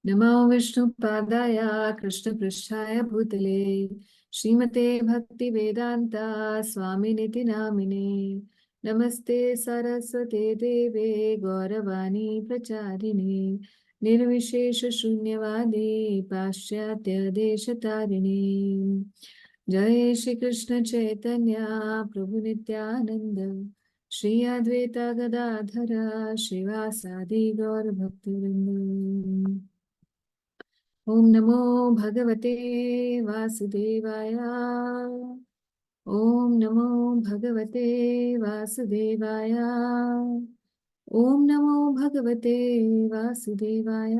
नमो विष्णुपादाय कृष्णपृष्ठाय भूतले श्रीमते भक्ति वेदांता स्वामिनिति नामिने। नमस्ते सरस्वते देवे गौरवाणी प्रचारिणे निर्विशेष शून्यवादी पाश्चात्य देशतारिणे। जय श्री कृष्ण चैतन्य प्रभु नित्यानंद श्री अद्वैता गदाधर श्रीवासादि गौर भक्तवृंद। ओम नमो भगवते वासुदेवाय। ओम नमो भगवते वासुदेवाय। ओम नमो भगवते वासुदेवाय।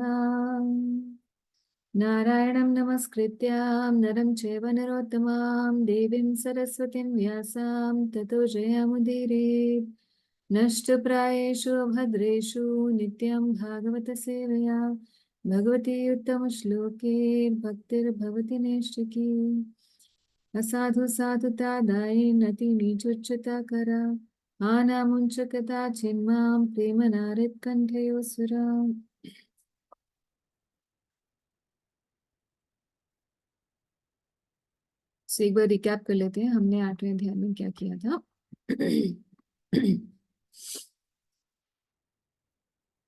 नारायणं नमस्कृत्यां नरं चैव नरोत्तमां देवीं सरस्वतीं व्यासां ततो जयमुदीरयेत्। नष्टप्रायेषु भद्रेषु नित्यं भागवत सेवया भगवती उत्तम श्लोके भक्तिर्भवति नैष्ठिकी। असाधु साधुता दाये नति नीचोच्चता करा आनामुंच कथा चिन्मां प्रेम नारित कंठयो सुरा। तो एक बार रिकैप कर लेते हैं हमने 8वें अध्याय में क्या किया था।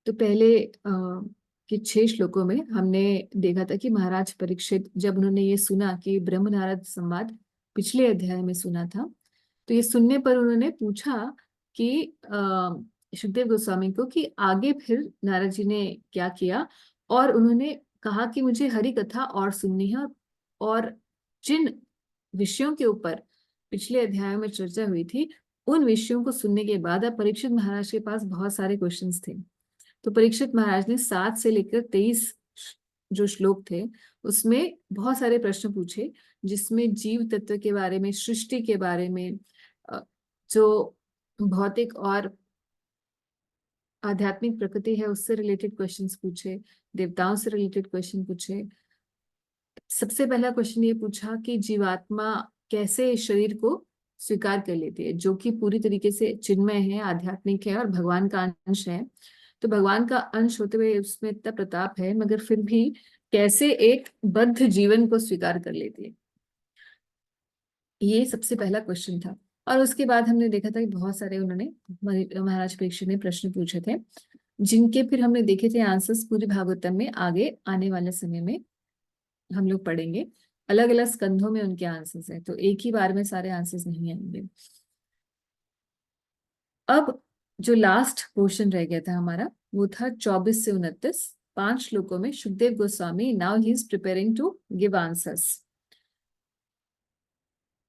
तो पहले के 6 श्लोकों में हमने देखा था कि महाराज परीक्षित जब उन्होंने ये सुना कि ब्रह्म नारद संवाद पिछले अध्याय में सुना था, तो ये सुनने पर उन्होंने पूछा कि सुखदेव गोस्वामी को कि आगे फिर नारद जी ने क्या किया, और उन्होंने कहा कि मुझे हरि कथा और सुननी है। और जिन विषयों के ऊपर पिछले अध्याय में चर्चा हुई थी उन विषयों को सुनने के बाद अब परीक्षित महाराज के पास बहुत सारे क्वेश्चंस थे। तो परीक्षित महाराज ने 7 से लेकर 23 जो श्लोक थे उसमें बहुत सारे प्रश्न पूछे, जिसमें जीव तत्व के बारे में, सृष्टि के बारे में, जो भौतिक और आध्यात्मिक प्रकृति है उससे रिलेटेड क्वेश्चंस पूछे, देवताओं से रिलेटेड क्वेश्चन पूछे। सबसे पहला क्वेश्चन ये पूछा कि जीवात्मा कैसे इस शरीर को स्वीकार कर लेती है, जो कि पूरी तरीके से चिन्मय है, आध्यात्मिक है और भगवान का अंश है। तो भगवान का अंश होते हुए उसमें इतना प्रताप है, मगर फिर भी कैसे एक बद्ध जीवन को स्वीकार कर लेती है, ये सबसे पहला क्वेश्चन था। और उसके बाद हमने देखा था कि बहुत सारे उन्होंने महाराज परीक्षित ने प्रश्न पूछे थे, जिनके फिर हमने देखे थे आंसर्स पूरी भागवतम में आगे आने वाले समय में हम लोग पढ़ेंगे। अलग अलग स्कंधों में उनके आंसर्स हैं, तो एक ही बार में सारे आंसर्स नहीं आएंगे। अब जो लास्ट पोर्शन रह गया था हमारा वो था 24 से 29, 5 श्लोकों में Sukhdev Goswami now he is preparing to give answers.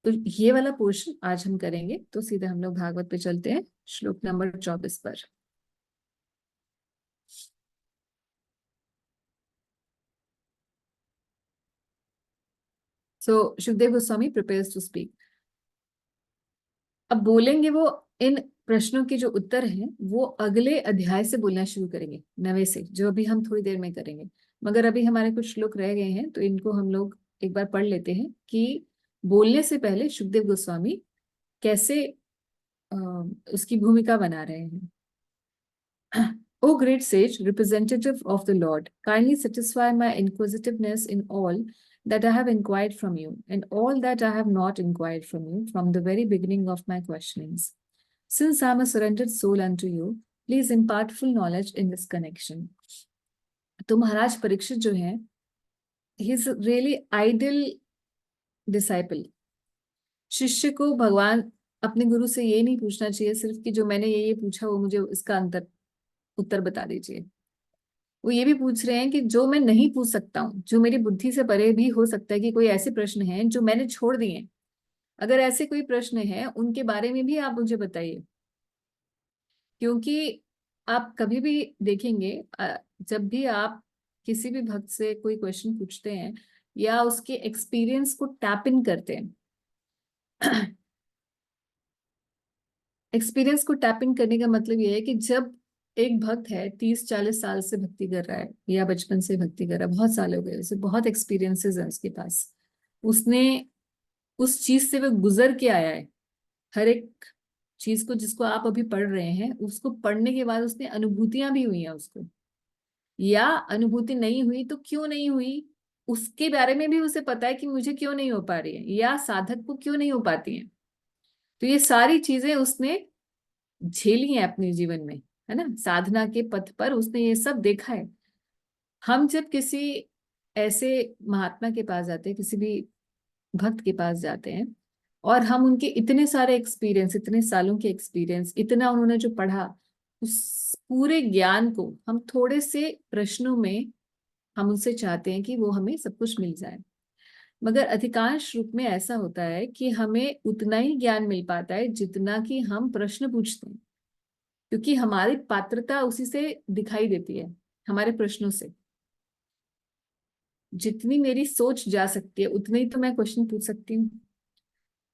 तो ये वाला पोर्शन आज हम करेंगे। तो सीधे हम लोग भागवत पे चलते हैं, श्लोक नंबर 24 पर। So Sukhdev Goswami prepares to speak. अब बोलेंगे वो इन प्रश्नों के जो उत्तर हैं वो अगले अध्याय से बोलना शुरू करेंगे, 9वें से, जो अभी हम थोड़ी देर में करेंगे। मगर अभी हमारे कुछ श्लोक रह गए हैं तो इनको हम लोग एक बार पढ़ लेते हैं कि बोलने से पहले सुखदेव गोस्वामी कैसे उसकी भूमिका बना रहे हैं। O great sage, representative of the Lord, kindly satisfy my inquisitiveness in all that I have inquired from you, and all that I have not inquired from you from the very beginning of my questionings. Since I am a surrendered soul unto you, please impart full knowledge in this connection. तो महाराज परीक्षित जो हैं, he is really ideal disciple. शिष्य को भगवान अपने गुरु से ये नहीं पूछना चाहिए सिर्फ कि जो मैंने ये पूछा वो मुझे इसका उत्तर बता दीजिए। वो ये भी पूछ रहे हैं कि जो मैं नहीं पूछ सकता हूँ, जो मेरी बुद्धि से परे भी हो सकता है कि कोई ऐसे प्रश्न हैं जो मैंने छोड़ दिए हैं, अगर ऐसे कोई प्रश्न है उनके बारे में भी आप मुझे बताइए। क्योंकि आप कभी भी देखेंगे जब भी आप किसी भी भक्त से कोई क्वेश्चन पूछते हैं या उसके एक्सपीरियंस को टैप इन करते हैं, एक्सपीरियंस को टैप इन करने का मतलब ये है कि जब एक भक्त है 30-40 साल से भक्ति कर रहा है या बचपन से भक्ति कर रहा है, बहुत साल हो गए उसे, बहुत एक्सपीरियंसेस है उसके पास, उसने उस चीज से वो गुजर के आया है। हर एक चीज को जिसको आप अभी पढ़ रहे हैं उसको पढ़ने के बाद उसने अनुभूतियां भी हुई हैं उसको। या अनुभूति नहीं हुई तो क्यों नहीं हुई, उसके बारे में भी उसे पता है कि मुझे क्यों नहीं हो पा रही है, या साधक को क्यों नहीं हो पाती है। तो ये सारी चीजें उसने झेली हैं अपने जीवन में, है ना, साधना के पथ पर उसने ये सब देखा है। हम जब किसी ऐसे महात्मा के पास जाते हैं, किसी भी भक्त के पास जाते हैं, और हम उनके इतने सारे एक्सपीरियंस, इतने सालों के एक्सपीरियंस, इतना उन्होंने जो पढ़ा, उस पूरे ज्ञान को हम थोड़े से प्रश्नों में हम उनसे चाहते हैं कि वो हमें सब कुछ मिल जाए। मगर अधिकांश रूप में ऐसा होता है कि हमें उतना ही ज्ञान मिल पाता है जितना कि हम प्रश्न पूछते हैं, क्योंकि हमारी पात्रता उसी से दिखाई देती है, हमारे प्रश्नों से। जितनी मेरी सोच जा सकती है उतने ही तो मैं क्वेश्चन पूछ सकती हूँ,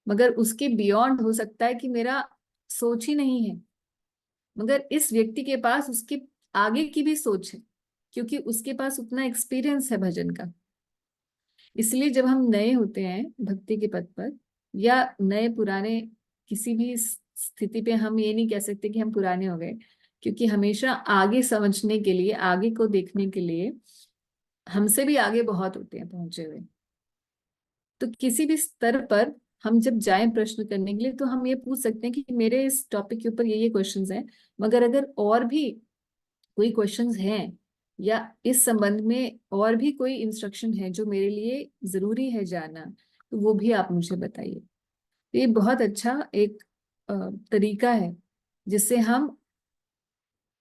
मगर उसके बियॉन्ड हो सकता है कि मेरा सोच ही नहीं है। मगर इस व्यक्ति के पास उसके आगे की भी सोच है, क्योंकि उसके पास उतना एक्सपीरियंस है भजन का। इसलिए जब हम नए होते हैं भक्ति के पथ पर, या नए पुराने किसी भी स्थिति पे, हम ये नहीं कह सकते कि हम पुराने हो गए, क्योंकि हमेशा आगे समझने के लिए, आगे को देखने के लिए हमसे भी आगे बहुत होते हैं पहुंचे हुए। तो किसी भी स्तर पर हम जब जाएं प्रश्न करने के लिए, तो हम ये पूछ सकते हैं कि मेरे इस टॉपिक के ऊपर ये क्वेश्चंस हैं, मगर अगर और भी कोई क्वेश्चंस हैं, या इस संबंध में और भी कोई इंस्ट्रक्शन है जो मेरे लिए जरूरी है जानना, तो वो भी आप मुझे बताइए। तो ये बहुत अच्छा एक तरीका है जिससे हम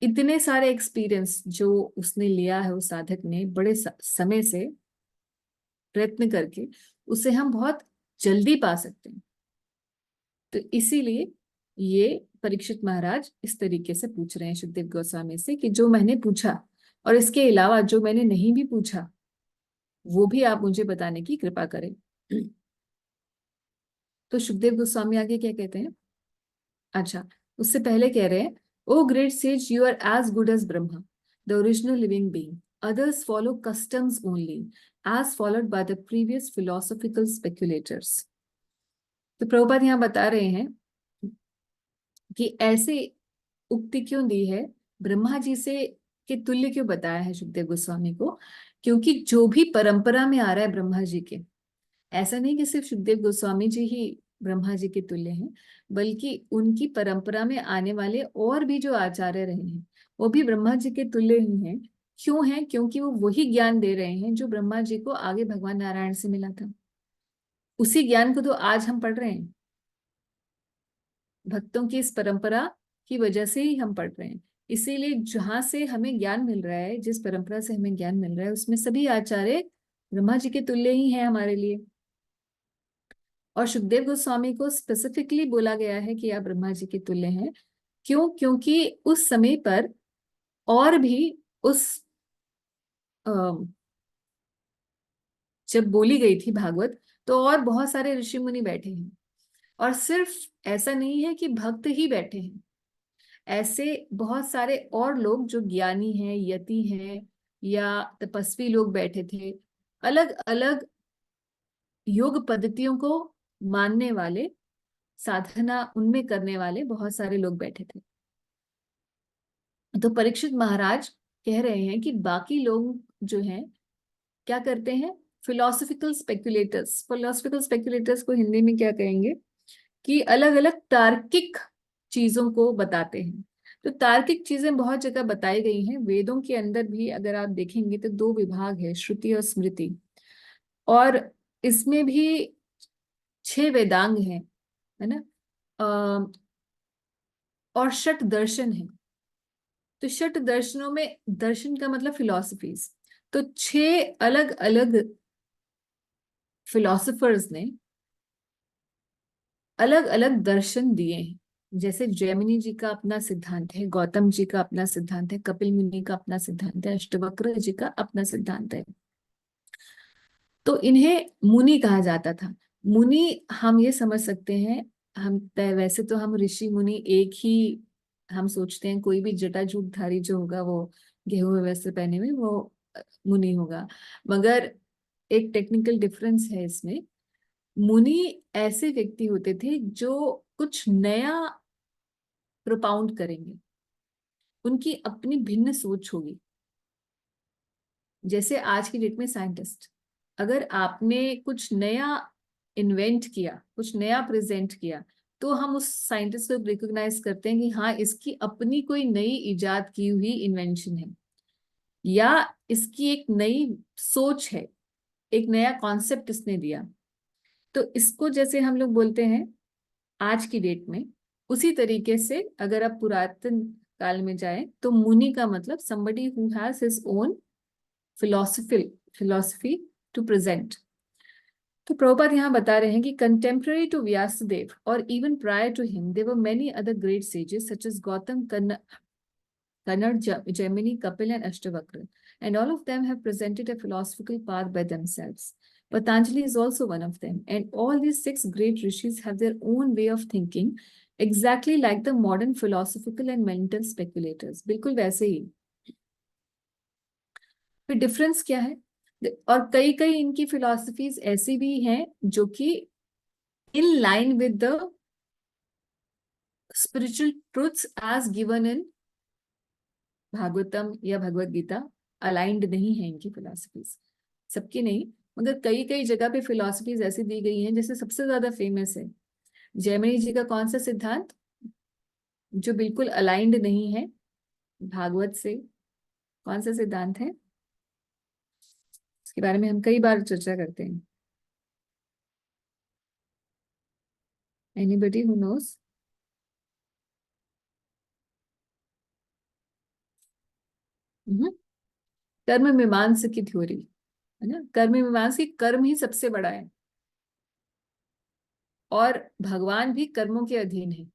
इतने सारे एक्सपीरियंस जो उसने लिया है, उस साधक ने बड़े समय से प्रयत्न करके, उसे हम बहुत जल्दी पा सकते हैं। तो इसीलिए ये परीक्षित महाराज इस तरीके से पूछ रहे हैं सुखदेव गोस्वामी से कि जो मैंने पूछा, और इसके अलावा जो मैंने नहीं भी पूछा, वो भी आप मुझे बताने की कृपा करें। तो सुखदेव गोस्वामी आगे क्या कहते हैं। अच्छा, उससे पहले कह रहे हैं, O great sage, you are as good as Brahma, the original living being. Others follow customs only, as followed by the previous philosophical speculators. तो प्रभुपाद यहाँ बता रहे हैं कि ऐसे उक्ति क्यों दी है, ब्रह्मा जी से के तुल्य क्यों बताया है सुखदेव गोस्वामी को, क्योंकि जो भी परंपरा में आ रहा है ब्रह्मा जी के, ऐसा नहीं कि सिर्फ सुखदेव गोस्वामी जी ही ब्रह्मा जी के तुल्य हैं, बल्कि उनकी परंपरा में आने वाले और भी जो आचार्य रहे हैं, वो भी ब्रह्मा जी के तुल्य ही हैं। क्यों है? क्योंकि वो वही ज्ञान दे रहे हैं जो ब्रह्मा जी को आगे भगवान नारायण से मिला था। उसी ज्ञान को तो आज हम पढ़ रहे हैं, भक्तों की इस परंपरा की वजह से ही हम पढ़ रहे हैं। इसीलिए जहां से हमें ज्ञान मिल रहा है, जिस परंपरा से हमें ज्ञान मिल रहा है, उसमें सभी आचार्य ब्रह्मा जी के तुल्य ही हैं हमारे लिए। और सुखदेव गोस्वामी को स्पेसिफिकली बोला गया है कि आप ब्रह्मा जी के तुल्य हैं। क्यों? क्योंकि उस समय पर और भी उस अ, जब बोली गई थी भागवत, तो और बहुत सारे ऋषि मुनि बैठे हैं। और सिर्फ ऐसा नहीं है कि भक्त ही बैठे हैं, ऐसे बहुत सारे और लोग जो ज्ञानी हैं, यति हैं, या तपस्वी लोग बैठे थे। अलग अलग योग पद्धतियों को मानने वाले, साधना उनमें करने वाले बहुत सारे लोग बैठे थे। तो परीक्षित महाराज कह रहे हैं कि बाकी लोग जो हैं क्या करते हैं, फिलोसफिकल स्पेक्युलेटर्स। फिलोसफिकल स्पेक्युलेटर्स को हिंदी में क्या कहेंगे, कि अलग अलग तार्किक चीजों को बताते हैं। तो तार्किक चीजें बहुत जगह बताई गई हैं, वेदों के अंदर भी अगर आप देखेंगे तो दो विभाग है, श्रुति और स्मृति। और इसमें भी 6 वेदांग हैं, है ना। अ, और 6 दर्शन है। तो 6 दर्शनों में, दर्शन का मतलब फिलोसफीज, तो 6 अलग अलग फिलोसफर्स ने अलग अलग दर्शन दिए हैं। जैसे जैमिनी जी का अपना सिद्धांत है, गौतम जी का अपना सिद्धांत है, कपिल मुनि का अपना सिद्धांत है, अष्टवक्र जी का अपना सिद्धांत है। तो इन्हें मुनि कहा जाता था। मुनि हम ये समझ सकते हैं, हम वैसे तो हम ऋषि मुनि एक ही हम सोचते हैं, कोई भी जटाजूटधारी जो होगा वो गेहूं में वस्त्र पहने हुए वो मुनि होगा। मगर एक टेक्निकल डिफरेंस है इसमें। मुनि ऐसे व्यक्ति होते थे जो कुछ नया प्रोपाउंड करेंगे, उनकी अपनी भिन्न सोच होगी। जैसे आज की डेट में साइंटिस्ट, अगर आपने कुछ नया इन्वेंट किया, कुछ नया प्रेजेंट किया, तो हम उस साइंटिस्ट को रिकॉग्नाइज करते हैं कि हाँ, इसकी अपनी कोई नई इजाद की हुई इन्वेंशन है, या इसकी एक नई सोच है, एक नया कॉन्सेप्ट इसने दिया। तो इसको जैसे हम लोग बोलते हैं आज की डेट में, उसी तरीके से अगर आप पुरातन काल में जाएं तो मुनि का मतलब somebody who has his own philosophy to present। तो प्रभुपाद यहाँ बता रहे हैं कि कंटेम्पररी टू व्यासदेव और even prior to him there were many other great sages such as Gautam, Kannad, Jaimini, Kapil, and Ashtavakra, and all of them have presented a philosophical path by themselves. Patanjali is also one of them, and all these six great rishis have their own way of thinking, exactly like the modern philosophical and mental speculators. बिल्कुल वैसे ही। फिर difference क्या है? और कई कई इनकी philosophies ऐसी भी हैं जो कि in line with the spiritual truths as given in Bhagavatam या भगवत गीता, अलाइंड नहीं है इनकी फिलॉसफीज, सबकी नहीं, मगर कई कई जगह पे फिलॉसफीज ऐसी दी गई हैं। जैसे सबसे ज्यादा फेमस है जयमिनी जी का कौन सा सिद्धांत जो बिल्कुल अलाइंड नहीं है भागवत से? कौन सा सिद्धांत है? इसके बारे में हम कई बार चर्चा करते हैं। Anybody who knows? कर्म मीमांसा की थ्योरी है ना। कर्म मीमांसा की कर्म ही सबसे बड़ा है, और भगवान भी कर्मों के अधीन है।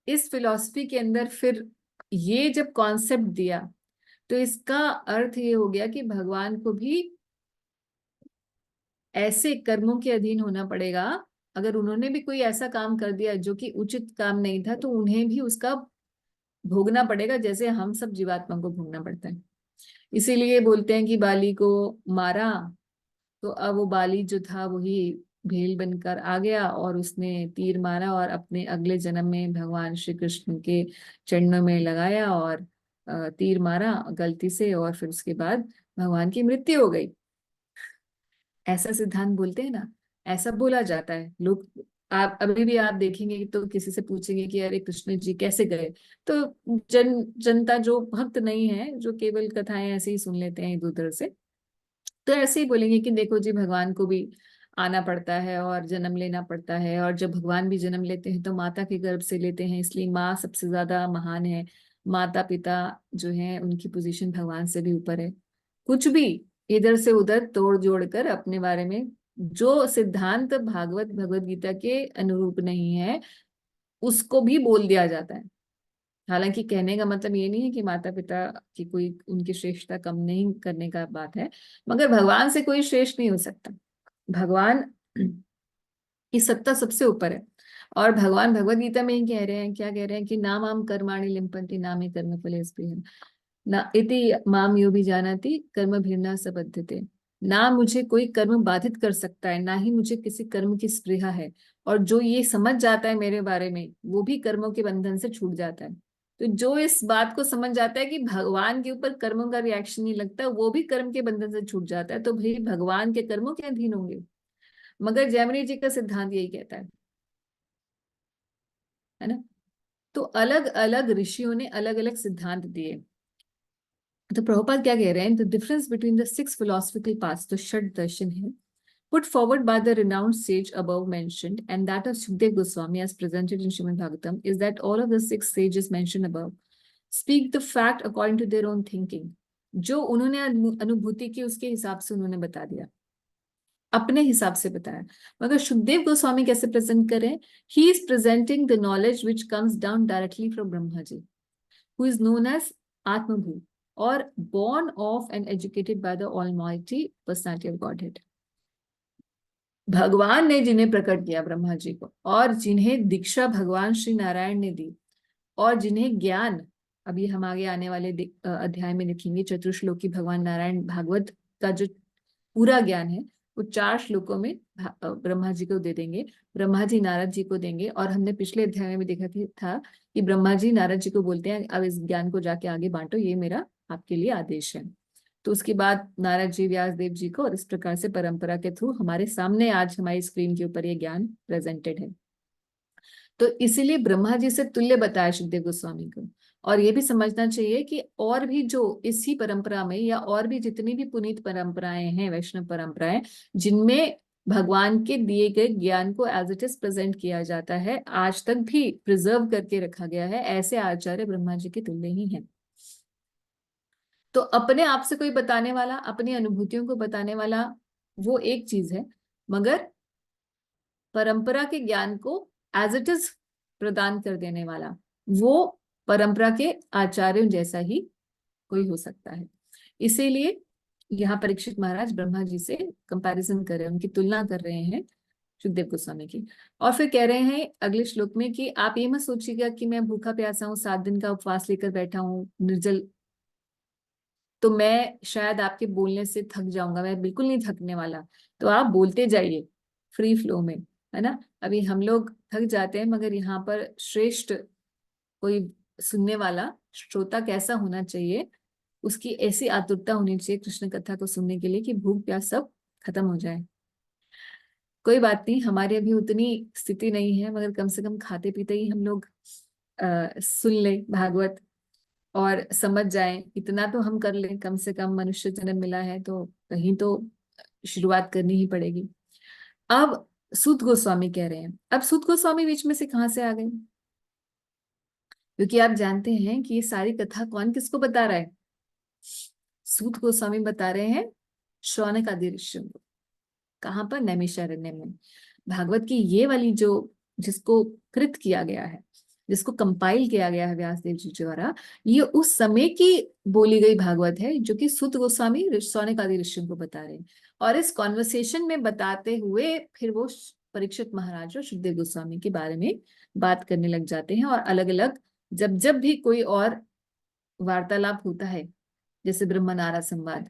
इस फिलॉसफी के अंदर फिर ये जब कॉन्सेप्ट दिया, तो इसका अर्थ ये हो गया कि भगवान को भी ऐसे कर्मों के अधीन होना पड़ेगा। अगर उन्होंने भी कोई ऐसा काम कर दिया जो कि उचित काम नहीं था, तो उन्हें भी उसका भोगना पड़ेगा, जैसे हम सब जीवात्मा को भोगना पड़ता है। इसीलिए बोलते हैं कि बाली को मारा, तो अब वो बाली जो था वही भेल बनकर आ गया, और उसने तीर मारा और अपने अगले जन्म में भगवान श्री कृष्ण के चरणों में लगाया, और तीर मारा गलती से, और फिर उसके बाद भगवान की मृत्यु हो गई। ऐसा सिद्धांत बोलते हैं ना, ऐसा बोला जाता है। लोग, आप अभी भी आप देखेंगे तो किसी से पूछेंगे कि अरे कृष्ण जी कैसे गए, तो जनता जो भक्त नहीं है, जो केवल कथाएं ऐसे ही सुन लेते हैं इधर उधर से, तो ऐसे ही बोलेंगे कि देखो जी, भगवान को भी आना पड़ता है और जन्म लेना पड़ता है, और जब भगवान भी जन्म लेते हैं तो माता के गर्भ से लेते हैं, इसलिए माँ सबसे ज्यादा महान है। माता पिता जो है उनकी पोजीशन भगवान से भी ऊपर है। कुछ भी इधर से उधर तोड़ जोड़ कर अपने बारे में जो सिद्धांत भागवत भगवत गीता के अनुरूप नहीं है, उसको भी बोल दिया जाता है। हालांकि कहने का मतलब ये नहीं है कि माता पिता की कोई उनकी श्रेष्ठता कम नहीं करने का बात है, मगर भगवान से कोई श्रेष्ठ नहीं हो सकता। भगवान की सत्ता सबसे ऊपर है। और भगवान भगवत गीता में ही कह रहे हैं, क्या कह रहे हैं कि नाम आम कर्माणि लिम्पन्ति नामे कर्म फले स्पृहः ना इति माम यो भी जानाति कर्म भिन्ना सबद्धते। ना मुझे कोई कर्म बाधित कर सकता है, ना ही मुझे किसी कर्म की स्पृहा है, और जो ये समझ जाता है मेरे बारे में, वो भी कर्मों के बंधन से छूट जाता है। तो जो इस बात को समझ जाता है कि भगवान के ऊपर कर्मों का रिएक्शन नहीं लगता, वो भी कर्म के बंधन से छूट जाता है, तो भाई भगवान के कर्मों के अधीन होंगे। मगर जयमिनी जी का सिद्धांत यही कहता है ना। तो अलग अलग ऋषियों ने अलग अलग सिद्धांत दिए। तो प्रभुपाद क्या कह रहे हैं, the difference between the six philosophical paths, तो षड दर्शन है, put forward by the renowned sage above mentioned and that of Sukdev Goswami as presented in Srimad Bhagavatam, is that all of the six sages mentioned above speak the fact according to their own thinking। जो उन्होंने अनुभूति की उसके हिसाब से उन्होंने बता दिया, अपने हिसाब से बताया। मगर सुखदेव गोस्वामी कैसे प्रेजेंट करें? He is presenting the knowledge which comes down directly from Brahma ji, who is known as Atmabhu, or born of and educated by the Almighty Personality of Godhead। भगवान ने जिन्हें प्रकट किया ब्रह्मा जी को, और जिन्हें दीक्षा भगवान श्री नारायण ने दी, और जिन्हें ज्ञान, अभी हम आगे आने वाले अध्याय में लिखेंगे, चतुर्श्लोकी भगवान नारायण भागवत का जो पूरा ज्ञान है वो 4 श्लोकों में ब्रह्मा जी को दे देंगे। ब्रह्मा जी नारद जी को देंगे, और हमने पिछले अध्याय में भी देखा था कि ब्रह्मा जी नारद जी को बोलते हैं अब इस ज्ञान को जाके आगे बांटो, ये मेरा आपके लिए आदेश है। तो उसके बाद नारद जी, व्यास देव जी को, और इस प्रकार से परंपरा के थ्रू हमारे सामने आज हमारी स्क्रीन के ऊपर ये ज्ञान प्रेजेंटेड है। तो इसीलिए ब्रह्मा जी से तुल्य बताया सुखदेव गोस्वामी को। और ये भी समझना चाहिए कि और भी जो इसी परंपरा में, या और भी जितनी भी पुनीत परंपराएं हैं, वैष्णव परंपराएं, जिनमें भगवान के दिए गए ज्ञान को एज इट इज प्रेजेंट किया जाता है, आज तक भी प्रिजर्व करके रखा गया है, ऐसे आचार्य ब्रह्मा जी के तुल्य ही हैं। तो अपने आप से कोई बताने वाला, अपनी अनुभूतियों को बताने वाला, वो एक चीज है, मगर परंपरा के ज्ञान को एज इट इज प्रदान कर देने वाला, वो परंपरा के आचार्यों जैसा ही कोई हो सकता है। इसीलिए यहाँ परीक्षित महाराज ब्रह्मा जी से कंपैरिजन कर रहे हैं, उनकी तुलना कर रहे हैं सुखदेव गोस्वामी की। और फिर कह रहे हैं अगले श्लोक में कि आप ये मत सोचिएगा कि मैं भूखा प्यासा हूँ, 7 दिन का उपवास लेकर बैठा हूँ निर्जल, तो मैं शायद आपके बोलने से थक जाऊंगा। मैं बिल्कुल नहीं थकने वाला। तो आप बोलते जाइए फ्री फ्लो में, है ना। अभी हम लोग थक जाते हैं, मगर यहाँ पर श्रेष्ठ कोई सुनने वाला श्रोता कैसा होना चाहिए, उसकी ऐसी आतुरता होनी चाहिए कृष्ण कथा को सुनने के लिए कि भूख प्यास सब खत्म हो जाए। कोई बात नहीं, हमारी अभी उतनी स्थिति नहीं है, मगर कम से कम खाते पीते ही हम लोग सुन ले भागवत और समझ जाएं, इतना तो हम कर लें। कम से कम मनुष्य जन्म मिला है तो कहीं तो शुरुआत करनी ही पड़ेगी। अब सूत गोस्वामी कह रहे हैं, अब सूत गोस्वामी बीच में से कहाँ से आ गए? क्योंकि आप जानते हैं कि ये सारी कथा कौन किसको बता रहा है? सूत गोस्वामी बता रहे हैं शौनक आदि ऋषियों को। कहाँ पर? नैमिषारण्य में। भागवत की ये वाली जो, जिसको कृत किया गया है, जिसको कंपाइल किया गया है व्यासदेव जी द्वारा, ये उस समय की बोली गई भागवत है, जो कि सूत गोस्वामी शौनक आदि ऋषियों को बता रहे हैं। और इस कॉन्वर्सेशन में बताते हुए फिर वो परीक्षित महाराज और सुखदेव गोस्वामी के बारे में बात करने लग जाते हैं। और अलग अलग जब जब भी कोई और वार्तालाप होता है, जैसे ब्रह्म नारद संवाद,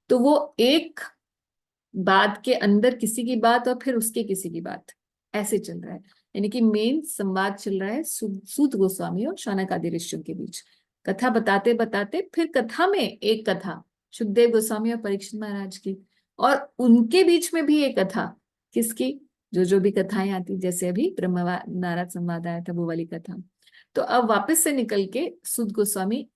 तो वो एक बात के अंदर किसी की बात और फिर उसके किसी की बात, ऐसे चल रहा है। यानी कि मेन संवाद चल रहा है सूत गोस्वामी और शौनक आदि ऋषियों के बीच। कथा बताते बताते फिर कथा में एक कथा सुखदेव गोस्वामी और परीक्षित महाराज की, और उनके बीच में भी एक कथा किसकी, जो भी कथाएं आती, जैसे अभी ब्रह्म नारद संवाद आया था वो वाली कथा। तो अब वापस से निकल के सूत गोस्वामी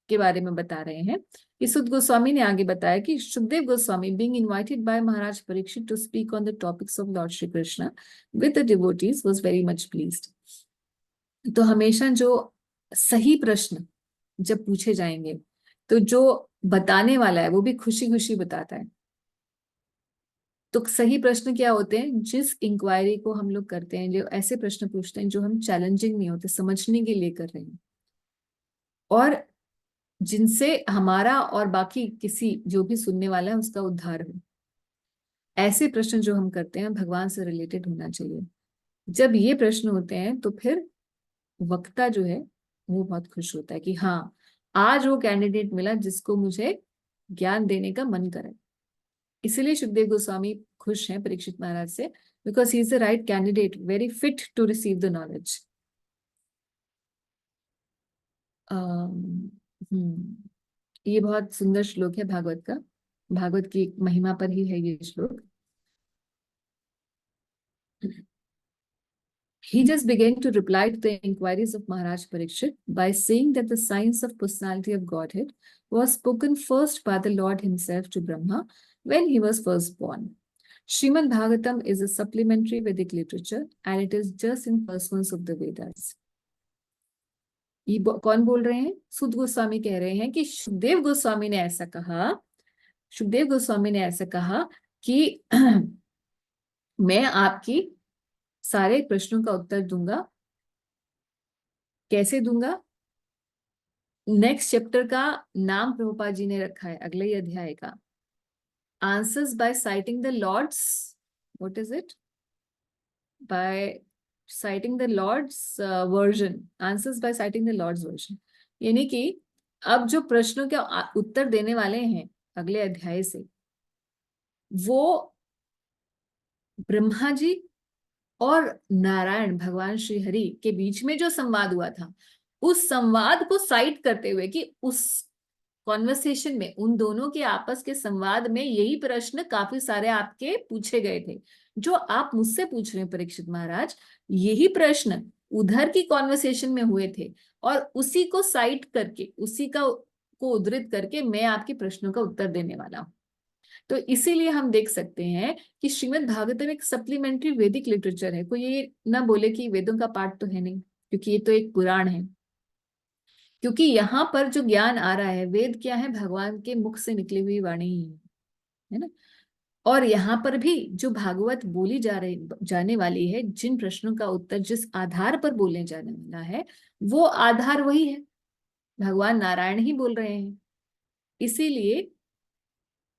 के बारे में बता रहे हैं कि सुद गोस्वामी ने आगे बताया कि Sukhdev Goswami being invited by Maharaj Parikshit to speak on the topics of Lord Shri Krishna with the devotees was very much pleased. तो हमेशा जो सही प्रश्न जब पूछे जाएंगे, तो जो बताने वाला है वो भी खुशी खुशी बताता है। तो सही प्रश्न क्या होते हैं? जिस इंक्वायरी को हम लोग करते हैं, जो ऐसे प्रश्न पूछते हैं जो हम चैलेंजिंग नहीं होते, समझने के लिए कर रहे हैं, और जिनसे हमारा और बाकी किसी जो भी सुनने वाला है उसका उद्धार हो। ऐसे प्रश्न जो हम करते हैं भगवान से रिलेटेड होना चाहिए। जब ये प्रश्न होते हैं तो फिर वक्ता जो है वो बहुत खुश होता है कि हाँ, आज वो कैंडिडेट मिला जिसको मुझे ज्ञान देने का मन करे। इसीलिए सुखदेव गोस्वामी खुश हैं परीक्षित महाराज से, because he is the right candidate, very fit to receive the knowledge. ये बहुत सुंदर श्लोक है भागवत का। भागवत की महिमा पर ही है ये श्लोक। He just began to reply to the inquiries of Maharaj Parikshit by saying that the science of personality of Godhead was spoken first by the Lord himself to Brahma when he was first born. Srimad Bhagavatam is a supplementary Vedic literature and it is just in pursuance of the Vedas. ये कौन बोल रहे हैं? सुद गोस्वामी कह रहे हैं कि सुखदेव गोस्वामी ने ऐसा कहा, सुखदेव गोस्वामी ने ऐसा कहा कि मैं आपकी सारे प्रश्नों का उत्तर दूंगा। कैसे दूंगा? नेक्स्ट चैप्टर का नाम प्रभुपाद जी ने रखा है अगले ही अध्याय का, answers by citing the Lord's, what is it, by citing the Lord's version, answers by citing the Lord's version. यानी कि अब जो प्रश्नों के उत्तर देने वाले हैं अगले अध्याय से, वो ब्रह्मा जी और नारायण भगवान श्री हरि के बीच में जो संवाद हुआ था, उस संवाद को साइट करते हुए कि उस कॉन्वर्सेशन में, उन दोनों के आपस के संवाद में यही प्रश्न काफी सारे आपके पूछे गए थे जो आप मुझसे पूछ रहे हैं परीक्षित महाराज। यही प्रश्न उधर की कॉन्वर्सेशन में हुए थे और उसी को साइट करके, उसी का को उद्धृत करके मैं आपके प्रश्नों का उत्तर देने वाला हूं। तो इसीलिए हम देख सकते हैं कि श्रीमद् भागवतम एक सप्लीमेंट्री वैदिक लिटरेचर है। कोई ये ना बोले कि वेदों का पाठ तो है नहीं, क्योंकि ये तो एक पुराण है। क्योंकि यहाँ पर जो ज्ञान आ रहा है, वेद क्या है, भगवान के मुख से निकली हुई वाणी ही है ना। और यहाँ पर भी जो भागवत बोली जाने वाली है, जिन प्रश्नों का उत्तर जिस आधार पर बोलने जाने वाला है, वो आधार वही है, भगवान नारायण ही बोल रहे हैं। इसीलिए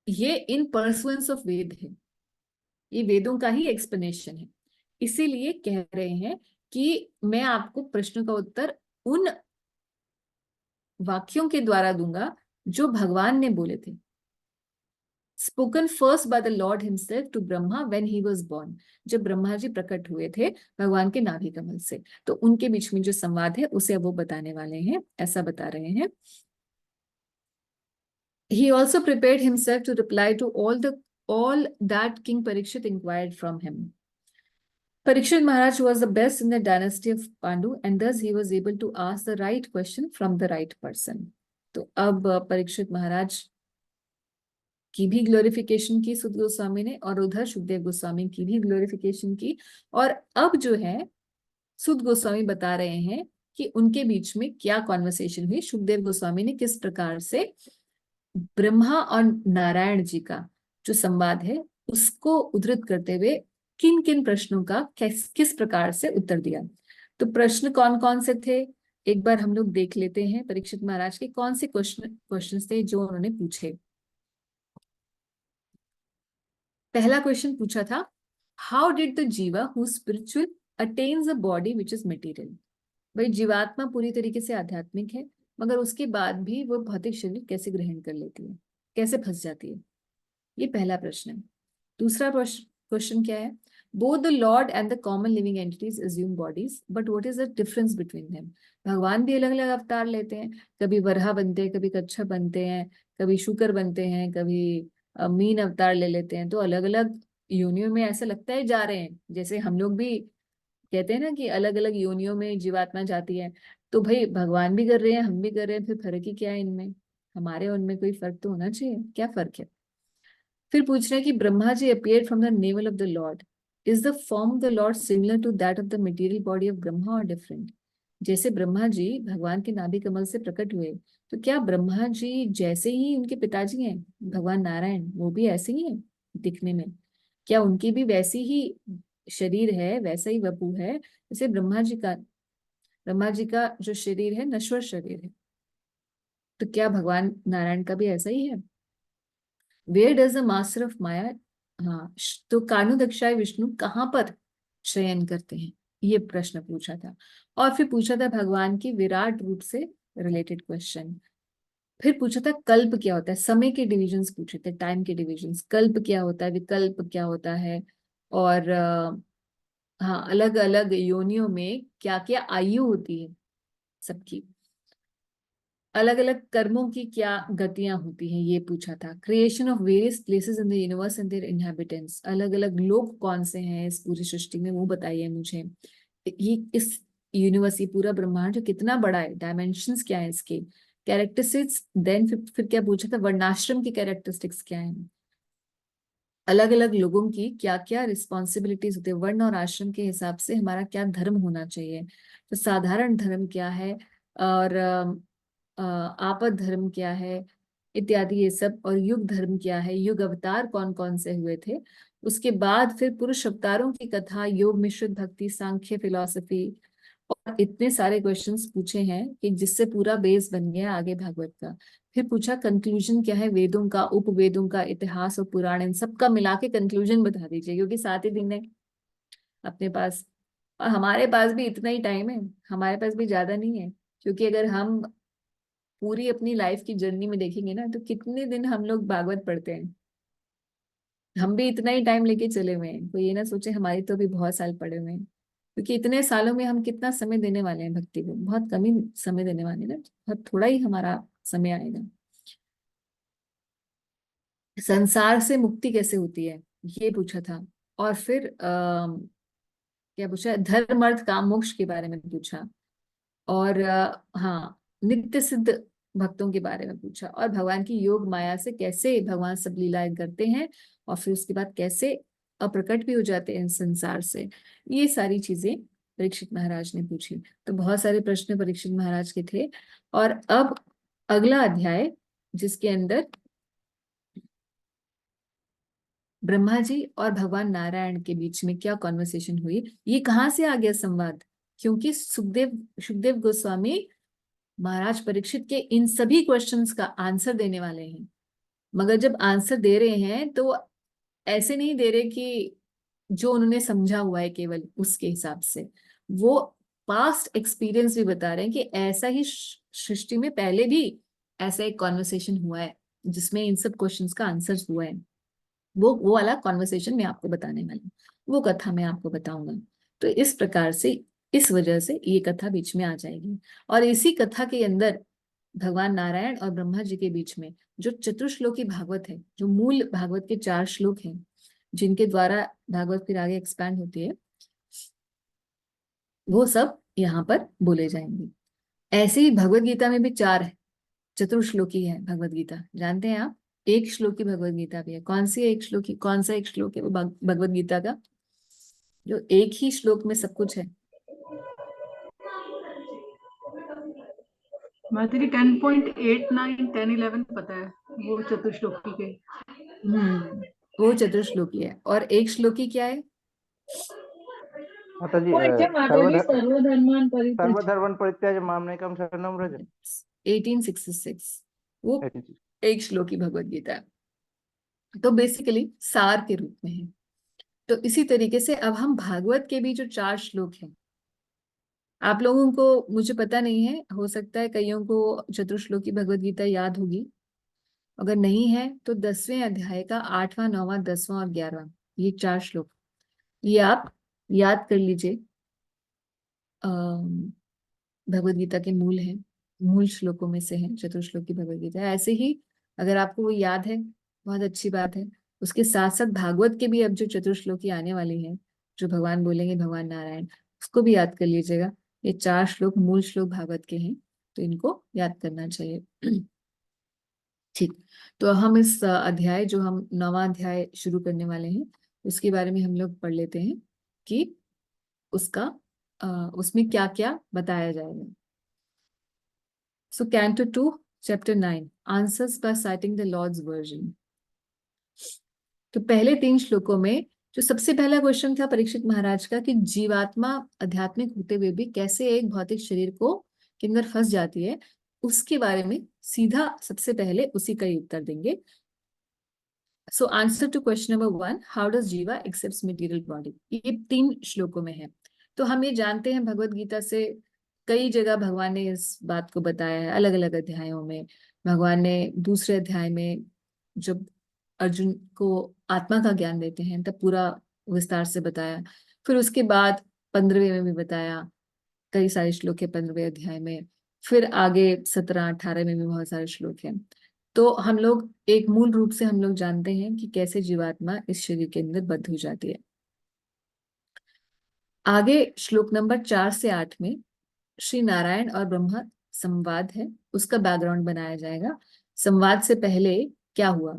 ये इन परसुएंस ऑफ वेद है, ये वेदों का ही एक्सप्लेनेशन है। इसीलिए कह रहे हैं कि मैं आपको प्रश्नों का उत्तर उन वाक्यों के द्वारा दूंगा जो भगवान ने बोले थे, spoken first by the Lord himself to Brahma when he was born. जब ब्रह्मा जी प्रकट हुए थे भगवान के नाभि कमल से, तो उनके बीच में जो संवाद है उसे अब वो बताने वाले हैं, ऐसा बता रहे हैं। He also prepared himself to reply to all that King Parikshit inquired from him. Parikshit Maharaj was the best in the dynasty of Pandu, and thus he was able to ask the right question from the right person. तो अब परीक्षित महाराज की भी glorification की सुद गोस्वामी ने, और उधर सुखदेव गोस्वामी की भी ग्लोरिफिकेशन की। और अब जो है सुद गोस्वामी बता रहे हैं कि उनके बीच में क्या कॉन्वर्सेशन हुई, सुखदेव गोस्वामी ने किस प्रकार से ब्रह्मा और नारायण जी का जो संवाद है उसको उद्धृत करते हुए किन किन प्रश्नों का किस प्रकार से उत्तर दिया। तो प्रश्न कौन कौन से थे, एक बार हम लोग देख लेते हैं परीक्षित महाराज के कौन से क्वेश्चन थे जो उन्होंने पूछे। पहला क्वेश्चन पूछा था, हाउ डिड द जीवा who spiritual attains a body which is material. भाई जीवात्मा पूरी तरीके से आध्यात्मिक है, मगर उसके बाद भी वो भौतिक शरीर कैसे ग्रहण कर लेती है, कैसे फंस जाती है, ये पहला प्रश्न है। दूसरा क्वेश्चन क्या है, both the Lord and the common living entities assume bodies, but what is the difference between them. भगवान भी अलग अलग अवतार लेते हैं, कभी वराह बनते हैं, कभी कच्छप बनते हैं, कभी शुकर बनते हैं, कभी मीन अवतार ले लेते हैं। तो अलग अलग योनियों में ऐसा लगता है जा रहे हैं, जैसे हम लोग भी कहते हैं ना कि अलग अलग योनियों में जीवात्मा जाती है। तो भाई भगवान भी कर रहे हैं, हम भी कर रहे हैं, फिर फर्क ही क्या है इनमें, हमारे उनमें कोई फर्क तो होना चाहिए, क्या फर्क है। फिर पूछ रहे हैं कि Brahma ji appeared from the navel of the Lord, is the form of the Lord similar to that of the material body of Brahma और डिफरेंट। जैसे ब्रह्मा जी भगवान के नाभि कमल से प्रकट हुए, तो क्या ब्रह्मा जी जैसे ही उनके पिताजी हैं भगवान नारायण, वो भी ऐसे ही हैं दिखने में, क्या उनकी भी वैसी ही शरीर है, वैसा ही वपु है जैसे ब्रह्मा जी का जो शरीर है नश्वर शरीर है, तो क्या भगवान नारायण का भी ऐसा ही है। Where does the master of Maya, हाँ, तो कानु दक्षाय विष्णु कहाँ पर शयन करते हैं, ये प्रश्न पूछा था। और फिर पूछा था भगवान की विराट रूप से रिलेटेड क्वेश्चन। फिर पूछा था कल्प क्या होता है, समय के डिविजन्स पूछे थे, टाइम के डिविजन्स, कल्प क्या होता है, विकल्प क्या होता है, और हाँ अलग अलग योनियों में क्या क्या आयु होती है सबकी, अलग अलग कर्मों की क्या गतियां होती हैं, ये पूछा था। Creation of various places in the universe and their inhabitants, अलग अलग लोग कौन से हैं इस पूरी सृष्टि में, वो बताइए मुझे। ये इस यूनिवर्स, ये पूरा ब्रह्मांड जो कितना बड़ा है, डायमेंशंस क्या है इसके, कैरेक्टरिस्टिक्स। देन फिर क्या पूछा था, वर्णाश्रम की कैरेक्टरिस्टिक्स क्या है, अलग अलग लोगों की क्या क्या रिस्पॉन्सिबिलिटीज होती है, वर्ण और आश्रम के हिसाब से हमारा क्या धर्म होना चाहिए। तो साधारण धर्म क्या है, और आपद धर्म क्या है, इत्यादि ये सब। और युग धर्म क्या है, युग अवतार कौन कौन से हुए थे। उसके बाद फिर पुरुष अवतारों की कथा, योग मिश्रित भक्ति, सांख्य, फिलॉसफी, और इतने सारे क्वेश्चंस पूछे हैं कि जिससे पूरा बेस बन गया आगे भागवत का। फिर पूछा कंक्लूजन क्या है, वेदों का, उपवेदों का, इतिहास और पुराण, इन सबका मिला के कंक्लूजन बता दीजिए, क्योंकि 7 ही दिन है अपने पास, और हमारे पास भी इतना ही टाइम है, हमारे पास भी ज्यादा नहीं है। क्योंकि अगर हम पूरी अपनी लाइफ की जर्नी में देखेंगे ना, तो कितने दिन हम लोग भागवत पढ़ते हैं, हम भी इतना ही टाइम लेके चले हुए हैं। कोई ये ना सोचे हमारी तो भी बहुत साल पड़े हुए हैं, क्योंकि इतने सालों में हम कितना समय देने वाले हैं भक्ति को, बहुत कम ही समय देने वाले हैं ना, बहुत थोड़ा ही हमारा समय आएगा। संसार से मुक्ति कैसे होती है ये पूछा था। और फिर क्या पूछा, धर्म अर्थ काम मोक्ष के बारे में पूछा। और हाँ, नित्य सिद्ध भक्तों के बारे में पूछा, और भगवान की योग माया से कैसे भगवान सब लीलाएं करते हैं, और फिर उसके बाद कैसे अप्रकट भी हो जाते हैं संसार से। ये सारी चीजें परीक्षित महाराज ने पूछी। तो बहुत सारे प्रश्न परीक्षित महाराज के थे। और अब अगला अध्याय, जिसके अंदर ब्रह्मा जी और भगवान नारायण के बीच में क्या कॉन्वर्सेशन हुई, ये कहाँ से आ गया संवाद, क्योंकि सुखदेव गोस्वामी महाराज परीक्षित के इन सभी क्वेश्चंस का आंसर देने वाले हैं। मगर जब आंसर दे रहे हैं तो ऐसे नहीं दे रहे कि जो उन्होंने समझा हुआ है केवल उसके हिसाब से, वो पास्ट एक्सपीरियंस भी बता रहे हैं कि ऐसा ही सृष्टि में पहले भी ऐसा एक कॉन्वर्सेशन हुआ है जिसमें इन सब क्वेश्चंस का आंसर हुआ है। वो वाला कॉन्वर्सेशन मैं आपको बताने वाली हूँ, वो कथा मैं आपको बताऊंगा। तो इस प्रकार से, इस वजह से ये कथा बीच में आ जाएगी। और इसी कथा के अंदर भगवान नारायण और ब्रह्मा जी के बीच में जो चतुश्लोकी भागवत है, जो मूल भागवत के 4 श्लोक हैं, जिनके द्वारा भागवत फिर आगे एक्सपैंड होती है, वो सब यहाँ पर बोले जाएंगे। ऐसे ही भगवत गीता में भी 4 चतुर्श्लोकी है भगवत गीता, जानते हैं आप। एक श्लोकी भगवत गीता भी है। कौन सी है एक श्लोकी, कौन सा एक श्लोक है वो भगवत गीता का, जो एक ही श्लोक में सब कुछ है। माधुरी 10.8 9 10 11 पता है, वो चतुश्लोकी के। वो चतुर्श्लोकी है। और एक श्लोकी क्या है? माता जी सर्वधर्मान परित्यज्य। सर्वधर्मन परित्याज्य मामेकं शरणं व्रज। 1866, वो 1866। एक श्लोकी भगवत गीता है। तो बेसिकली सार के रूप में है। तो इसी तरीके से अब हम भागवत के भी जो 4 श्लोक हैं, आप लोगों को, मुझे पता नहीं है, हो सकता है कईयों को चतुर्श्लोकी भगवत गीता याद होगी। अगर नहीं है तो 10वें अध्याय का 8वां 9वां 10वां और 11वां, ये 4 श्लोक, ये आप याद कर लीजिए। भगवत गीता के मूल हैं, मूल श्लोकों में से है चतुर्श्लोकी भगवत गीता। ऐसे ही अगर आपको वो याद है, बहुत अच्छी बात है। उसके साथ साथ भागवत के भी अब जो चतुर्श्लोकी आने वाली है, जो भगवान बोलेंगे भगवान नारायण, उसको भी याद कर लीजिएगा। ये 4 श्लोक मूल श्लोक भागवत के हैं, तो इनको याद करना चाहिए। ठीक। तो हम इस अध्याय, जो हम 9वां अध्याय शुरू करने वाले हैं, उसके बारे में हम लोग पढ़ लेते हैं कि उसका उसमें क्या क्या बताया जाएगा। So canto 2 chapter 9 answers by citing the Lord's version. तो पहले 3 श्लोकों में जो सबसे पहला क्वेश्चन था परीक्षित महाराज का, कि जीवात्मा आध्यात्मिक होते हुए भी कैसे एक भौतिक शरीर को के अंदर फंस जाती है, उसके बारे में सीधा सबसे पहले उसी का ही उत्तर देंगे। So answer to question number 1, how does jiva accepts material body, ये 3 श्लोकों में है। तो हम ये जानते हैं भगवत गीता से कई जगह भगवान ने इस बात को बताया है, अलग अलग अध्यायों में। भगवान ने दूसरे अध्याय में जब अर्जुन को आत्मा का ज्ञान देते हैं तब पूरा विस्तार से बताया। फिर उसके बाद 15वें में भी बताया, कई सारे श्लोक है 15वें अध्याय में। फिर आगे 17 18 में भी बहुत सारे श्लोक हैं। तो हम लोग एक मूल रूप से हम लोग जानते हैं कि कैसे जीवात्मा इस शरीर के अंदर बद्ध हो जाती है। आगे श्लोक नंबर 4 से 8 में श्री नारायण और ब्रह्मा संवाद है, उसका बैकग्राउंड बनाया जाएगा। संवाद से पहले क्या हुआ,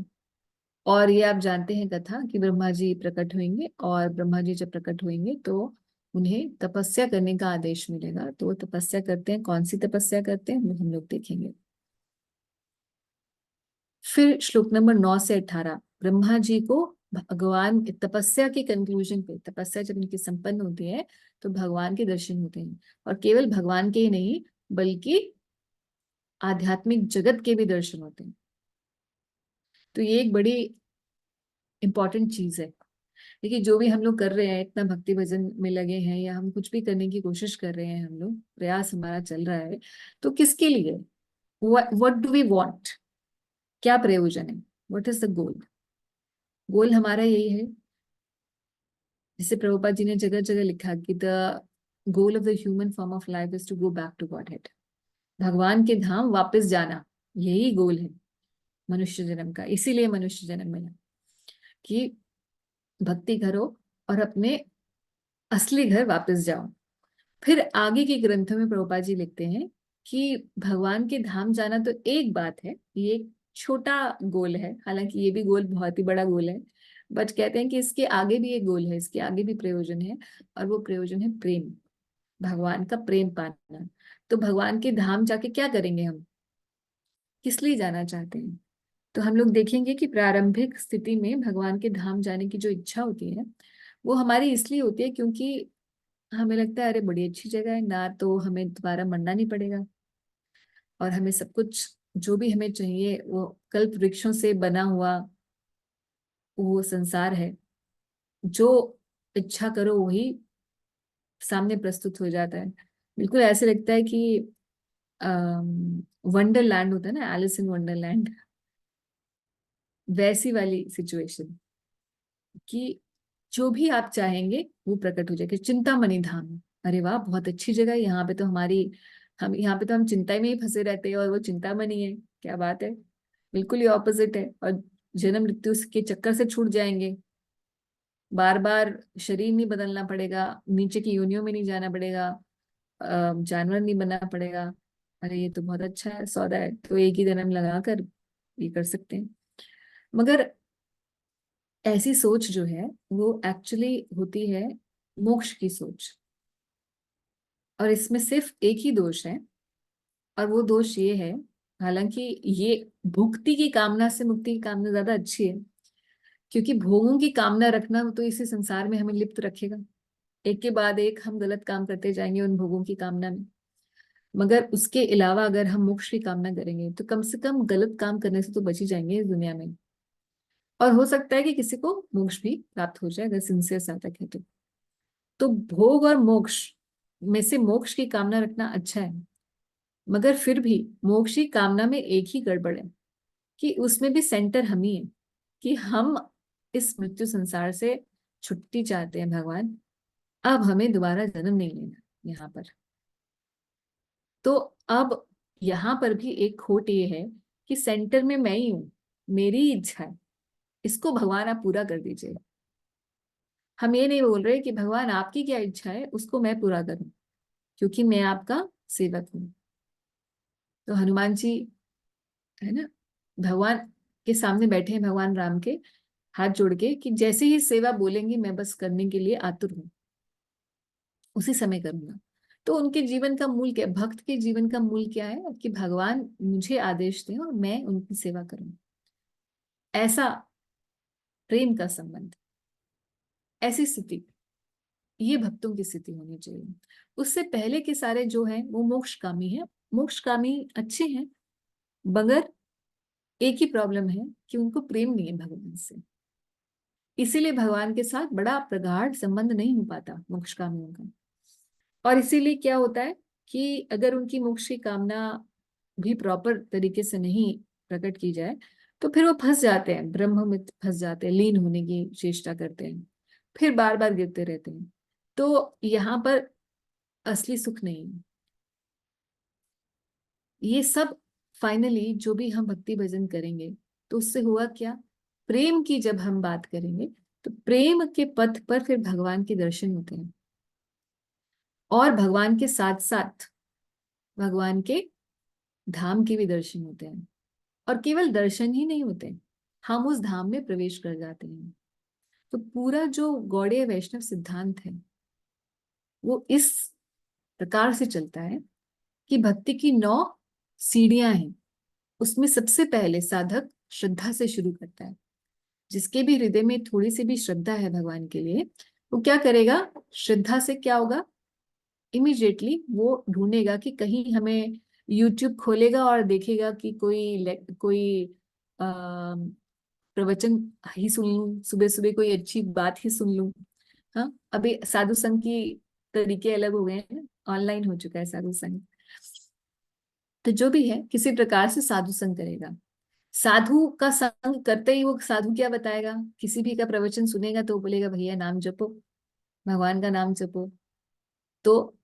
और ये आप जानते हैं कथा कि ब्रह्मा जी प्रकट होंगे, और ब्रह्मा जी जब प्रकट होंगे तो उन्हें तपस्या करने का आदेश मिलेगा। तो वो तपस्या करते हैं, कौन सी तपस्या करते हैं वो हम लोग देखेंगे। फिर श्लोक नंबर 9 से 18 ब्रह्मा जी को भगवान तपस्या के कंक्लूजन पे, तपस्या जब इनकी संपन्न होती है तो भगवान के दर्शन होते हैं। और केवल भगवान के ही नहीं, बल्कि आध्यात्मिक जगत के भी दर्शन होते हैं। तो ये एक बड़ी इंपॉर्टेंट चीज है। देखिए, जो भी हम लोग कर रहे हैं, इतना भक्ति भजन में लगे हैं, या हम कुछ भी करने की कोशिश कर रहे हैं, हम लोग प्रयास हमारा चल रहा है, तो किसके लिए? व्हाट डू वी वांट, क्या प्रयोजन है, व्हाट इज द गोल? गोल हमारा यही है, जिसे प्रभुपाद जी ने जगह जगह लिखा कि the goal of the human form of life is to go back to Godhead, भगवान के धाम वापस जाना, यही गोल है। मनुष्य जन्म का, इसीलिए मनुष्य जन्म मिला कि भक्ति करो और अपने असली घर वापस जाओ। फिर आगे के ग्रंथों में प्रभुपाद जी लिखते हैं कि भगवान के धाम जाना तो एक बात है, ये एक छोटा गोल है, हालांकि ये भी गोल बहुत ही बड़ा गोल है, बट कहते हैं कि इसके आगे भी एक गोल है, इसके आगे भी प्रयोजन है, और वो प्रयोजन है प्रेम, भगवान का प्रेम पाना। तो भगवान के धाम जाके क्या करेंगे हम, किस लिए जाना चाहते हैं? तो हम लोग देखेंगे कि प्रारंभिक स्थिति में भगवान के धाम जाने की जो इच्छा होती है वो हमारी इसलिए होती है क्योंकि हमें लगता है अरे बड़ी अच्छी जगह है ना, तो हमें दोबारा मरना नहीं पड़ेगा, और हमें सब कुछ जो भी हमें चाहिए वो कल्प वृक्षों से बना हुआ वो संसार है, जो इच्छा करो वही सामने प्रस्तुत हो जाता है। बिल्कुल ऐसे लगता है कि वंडरलैंड होता है ना, एलिस इन वंडरलैंड, वैसी वाली सिचुएशन कि जो भी आप चाहेंगे वो प्रकट हो जाएगा। चिंतामणि धाम, अरे वाह बहुत अच्छी जगह है, यहाँ पे तो हम यहाँ पे तो हम चिंता में ही फंसे रहते हैं और वो चिंतामणि है, क्या बात है, बिल्कुल ही ऑपोजिट है। और जन्म मृत्यु के चक्कर से छूट जाएंगे, बार बार शरीर नहीं बदलना पड़ेगा, नीचे की योनियों में नहीं जाना पड़ेगा, जानवर नहीं बनना पड़ेगा। अरे ये तो बहुत अच्छा है, सौदा है, तो एक ही जन्म लगाकर ये कर सकते हैं। मगर ऐसी सोच जो है वो एक्चुअली होती है मोक्ष की सोच, और इसमें सिर्फ एक ही दोष है, और वो दोष ये है, हालांकि ये भुक्ति की कामना से मुक्ति की कामना ज्यादा अच्छी है, क्योंकि भोगों की कामना रखना तो इसी संसार में हमें लिप्त रखेगा, एक के बाद एक हम गलत काम करते जाएंगे उन भोगों की कामना में। मगर उसके अलावा अगर हम मोक्ष की कामना करेंगे तो कम से कम गलत काम करने से तो बच ही जाएंगे इस दुनिया में, और हो सकता है कि किसी को मोक्ष भी प्राप्त हो जाए अगर सिंसियर साधक है तो भोग और मोक्ष में से मोक्ष की कामना रखना अच्छा है, मगर फिर भी मोक्ष की कामना में एक ही गड़बड़ है कि उसमें भी सेंटर हम ही है, कि हम इस मृत्यु संसार से छुट्टी चाहते हैं भगवान, अब हमें दोबारा जन्म नहीं लेना यहाँ पर। तो अब यहाँ पर भी एक खोट ये है कि सेंटर में मैं ही हूँ, मेरी इच्छा है, इसको भगवान आप पूरा कर दीजिए। हम ये नहीं बोल रहे कि भगवान आपकी क्या इच्छा है उसको मैं पूरा करूं, क्योंकि मैं आपका सेवक हूँ। तो हनुमान जी है ना, भगवान के सामने बैठे हैं, भगवान राम के, हाथ जोड़ के कि जैसे ही सेवा बोलेंगी मैं बस करने के लिए आतुर हूँ, उसी समय करूंगा। तो उनके जीवन का मूल क्या, भक्त के जीवन का मूल क्या है कि भगवान मुझे आदेश दें और मैं उनकी सेवा करूं, ऐसा प्रेम का संबंध, ऐसी स्थिति, ये भक्तों की स्थिति होनी चाहिए। उससे पहले के सारे जो हैं वो मोक्षकामी है, मोक्षकामी अच्छे हैं, मगर एक ही प्रॉब्लम है कि उनको प्रेम नहीं है भगवान से, इसीलिए भगवान के साथ बड़ा प्रगाढ़ संबंध नहीं हो पाता मोक्षकामियों का। और इसीलिए क्या होता है कि अगर उनकी मोक्ष की कामना भी प्रॉपर तरीके से नहीं प्रकट की जाए तो फिर वो फंस जाते हैं, ब्रह्म में फंस जाते हैं, लीन होने की चेष्टा करते हैं, फिर बार बार गिरते रहते हैं। तो यहाँ पर असली सुख नहीं है। ये सब फाइनली जो भी हम भक्ति भजन करेंगे तो उससे हुआ क्या, प्रेम की जब हम बात करेंगे तो प्रेम के पथ पर फिर भगवान के दर्शन होते हैं, और भगवान के साथ साथ भगवान के धाम के भी दर्शन होते हैं, और केवल दर्शन ही नहीं होते, हम उस धाम में प्रवेश कर जाते हैं। तो पूरा जो गौड़ीय वैष्णव सिद्धांत है वो इस प्रकार से चलता है कि भक्ति की 9 सीढ़ियां हैं, उसमें सबसे पहले साधक श्रद्धा से शुरू करता है। जिसके भी हृदय में थोड़ी सी भी श्रद्धा है भगवान के लिए, वो क्या करेगा, श्रद्धा से क्या होगा, इमिडिएटली वो ढूंढेगा कि कहीं हमें यूट्यूब खोलेगा और देखेगा कि कोई प्रवचन ही सुन लूं, सुबह सुबह कोई अच्छी बात ही सुन लूं। हाँ, अभी साधु संघ की तरीके अलग हो गए हैं, ऑनलाइन हो चुका है साधु संघ। तो जो भी है किसी प्रकार से साधु संघ करेगा, साधु का संग करते ही वो साधु क्या बताएगा, किसी भी का प्रवचन सुनेगा तो बोलेगा भैया नाम जपो, भगवान का नाम जपो, तो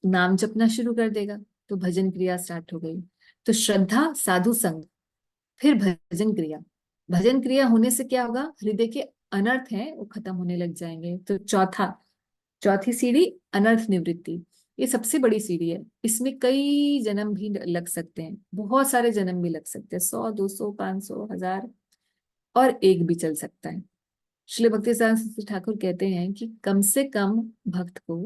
नाम जपना शुरू कर देगा, तो भजन क्रिया स्टार्ट हो गई। तो श्रद्धा, साधु संग, फिर भजन क्रिया। भजन क्रिया होने से क्या होगा, हृदय के अनर्थ हैं वो खत्म होने लग जाएंगे। तो चौथी सीढ़ी अनर्थ निवृत्ति, ये सबसे बड़ी सीढ़ी है। इसमें कई जन्म भी लग सकते हैं, बहुत सारे जन्म भी लग सकते हैं, 100 200 500 1000 और एक भी चल सकता है। श्री भक्ति सिद्धांत ठाकुर कहते हैं कि कम से कम भक्त को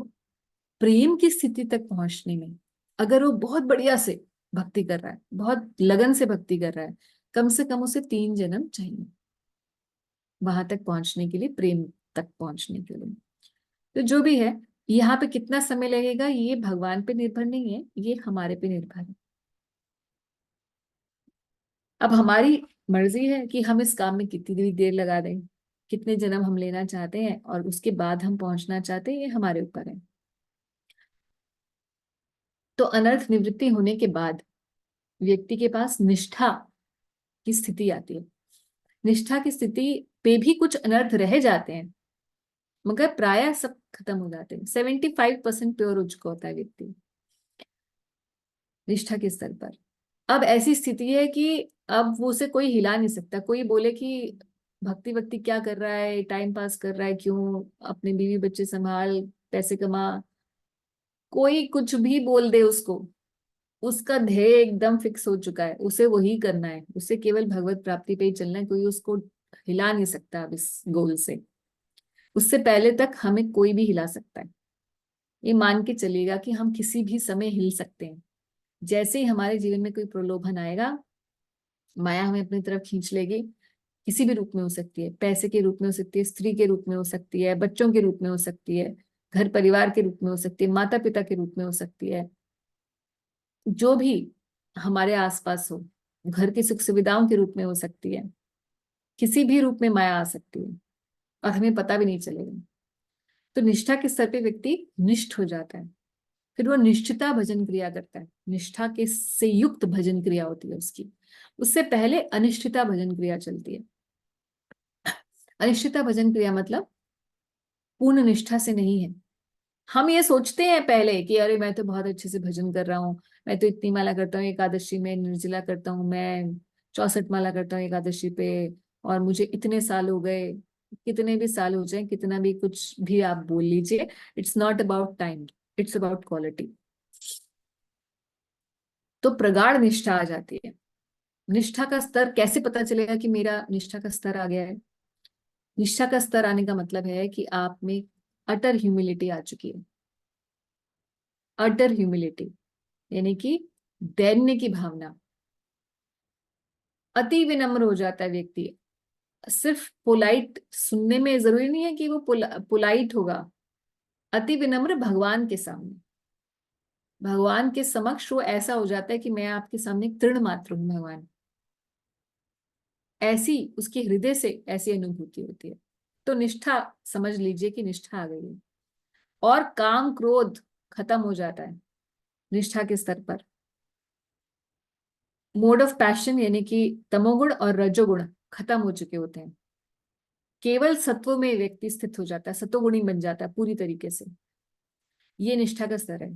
प्रेम की स्थिति तक पहुंचने में, अगर वो बहुत बढ़िया से भक्ति कर रहा है, बहुत लगन से भक्ति कर रहा है, कम से कम उसे 3 जन्म चाहिए वहां तक पहुंचने के लिए, प्रेम तक पहुंचने के लिए। तो जो भी है, यहाँ पे कितना समय लगेगा ये भगवान पे निर्भर नहीं है, ये हमारे पे निर्भर है। अब हमारी मर्जी है कि हम इस काम में कितनी भी देर लगा दें, कितने जन्म हम लेना चाहते हैं और उसके बाद हम पहुंचना चाहते हैं, ये हमारे ऊपर है। तो अनर्थ निवृत्ति होने के बाद व्यक्ति के पास निष्ठा की स्थिति आती है। निष्ठा की स्थिति पे भी कुछ अनर्थ रह जाते हैं, मगर प्रायः सब खत्म हो जाते हैं। 75% प्योर हो चुका होता है व्यक्ति निष्ठा के स्तर पर। अब ऐसी स्थिति है कि अब वो उसे कोई हिला नहीं सकता। कोई बोले कि भक्ति भक्ति क्या कर रहा है, टाइम पास कर रहा है, क्यों, अपने बीवी बच्चे संभाल, पैसे कमा, कोई कुछ भी बोल दे उसको, उसका ध्येय एकदम फिक्स हो चुका है, उसे वही करना है, उसे केवल भगवत प्राप्ति पे ही चलना है, कोई उसको हिला नहीं सकता अब इस गोल से। उससे पहले तक हमें कोई भी हिला सकता है, ये मान के चलिएगा कि हम किसी भी समय हिल सकते हैं। जैसे ही हमारे जीवन में कोई प्रलोभन आएगा, माया हमें अपनी तरफ खींच लेगी। किसी भी रूप में हो सकती है, पैसे के रूप में हो सकती है, स्त्री के रूप में हो सकती है, बच्चों के रूप में हो सकती है, घर परिवार के रूप में हो सकती है, माता पिता के रूप में हो सकती है, जो भी हमारे आसपास हो, घर की सुख सुविधाओं के रूप में हो सकती है, किसी भी रूप में माया आ सकती है और हमें पता भी नहीं चलेगा। तो निष्ठा के स्तर पे व्यक्ति निष्ठ हो जाता है, फिर वो निष्ठता भजन क्रिया करता है। निष्ठा के से युक्त भजन क्रिया होती है उसकी। उससे पहले अनिष्ठिता भजन क्रिया चलती है। अनिष्ठिता भजन क्रिया मतलब पूर्ण निष्ठा से नहीं है। हम ये सोचते हैं पहले कि अरे मैं तो बहुत अच्छे से भजन कर रहा हूँ, मैं तो इतनी माला करता हूँ एकादशी में, निर्जला करता हूँ मैं, 64 माला करता हूँ एकादशी पे, और मुझे इतने साल हो गए। कितने भी साल हो जाए, कितना भी कुछ भी आप बोल लीजिए, it's not about time, it's about quality. तो प्रगाढ़ निष्ठा आ जाती है। निष्ठा का स्तर कैसे पता चलेगा कि मेरा निष्ठा का स्तर आ गया है? निष्ठा का स्तर आने का मतलब है कि आप में अटर ह्यूमिलिटी आ चुकी है। अटर ह्यूमिलिटी यानी कि दैन्य की भावना, अति विनम्र हो जाता है व्यक्ति। सिर्फ पोलाइट सुनने में जरूरी नहीं है कि वो पोलाइट होगा। अति विनम्र भगवान के सामने, भगवान के समक्ष वो ऐसा हो जाता है कि मैं आपके सामने तृण मात्र हूं भगवान, ऐसी उसके हृदय से ऐसी अनुभूति होती है। तो निष्ठा समझ लीजिए कि निष्ठा आ गई है। और काम क्रोध खत्म हो जाता है निष्ठा के स्तर पर। मोड ऑफ पैशन यानी कि तमोगुण और रजोगुण खत्म हो चुके होते हैं। केवल सत्व में व्यक्ति स्थित हो जाता है, सत्वगुणी बन जाता है पूरी तरीके से। ये निष्ठा का स्तर है।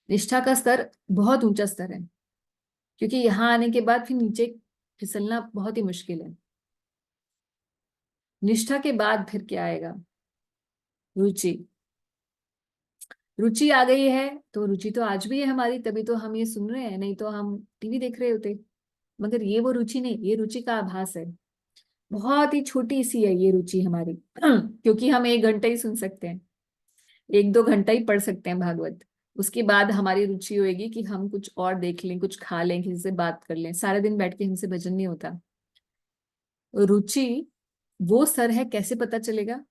निष्ठा का स्तर बहुत ऊंचा स्तर है, क्योंकि यहाँ आने के बाद फिर नीचे फिसलना बहुत ही मुश्किल है। निष्ठा के बाद फिर क्या आएगा? रुचि। रुचि आ गई है तो रुचि तो आज भी है हमारी, तभी तो हम ये सुन रहे हैं, नहीं तो हम टीवी देख रहे होते। मगर ये वो रुचि नहीं, ये रुचि का आभास है। बहुत ही छोटी सी है ये रुचि हमारी क्योंकि हम 1 घंटा ही सुन सकते हैं, 1-2 घंटा ही पढ़ सकते हैं भागवत। उसके बाद हमारी रुचि होगी कि हम कुछ और देख लें, कुछ खा लें, किसी से बात कर लें। सारे दिन बैठ के हमसे भजन नहीं होता। रुचि वो स्तर है, कैसे पता चलेगा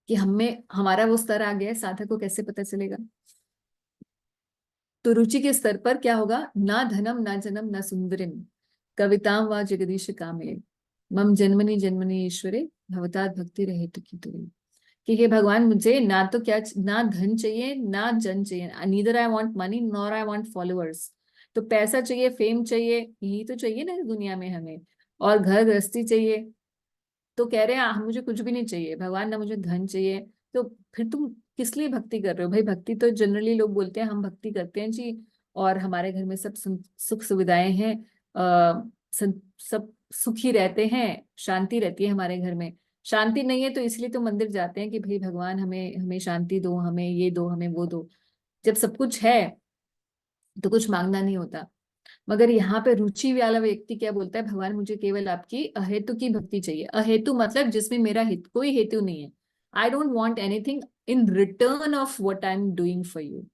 कि हमें हमारा वो स्तर आ गया है? साधक को कैसे पता चलेगा? तो रुचि के स्तर पर क्या होगा? ना धनम ना जनम ना सुंदरिम कविताम व जगदीश कामे मम जन्मनि जन्मनि ईश्वरे भवतात भक्ति रहे तो की तुरी। कि हे भगवान, मुझे ना तो क्या, ना धन चाहिए ना जन चाहिए, neither I want money nor I want followers. तो पैसा चाहिए, फेम चाहिए, यही तो चाहिए ना इस दुनिया में हमें, और घर गृहस्थी चाहिए। तो कह रहे हैं मुझे कुछ भी नहीं चाहिए भगवान, ना मुझे धन चाहिए। तो फिर तुम किस लिए भक्ति कर रहे हो भाई? भक्ति तो जनरली लोग बोलते हैं हम भक्ति करते हैं जी, और हमारे घर में सब सुख सुविधाएं हैं, सब सुखी रहते हैं, शांति रहती है हमारे घर में। शांति नहीं है तो इसलिए तो मंदिर जाते हैं कि भाई भगवान हमें हमें शांति दो, हमें ये दो, हमें वो दो। जब सब कुछ है तो कुछ मांगना नहीं होता। मगर यहाँ पे रुचि वाला व्यक्ति क्या बोलता है, भगवान मुझे केवल आपकी अहेतु की भक्ति चाहिए। अहेतु मतलब जिसमें मेरा हित, कोई हेतु नहीं है। I don't want anything in return of what I am doing for you.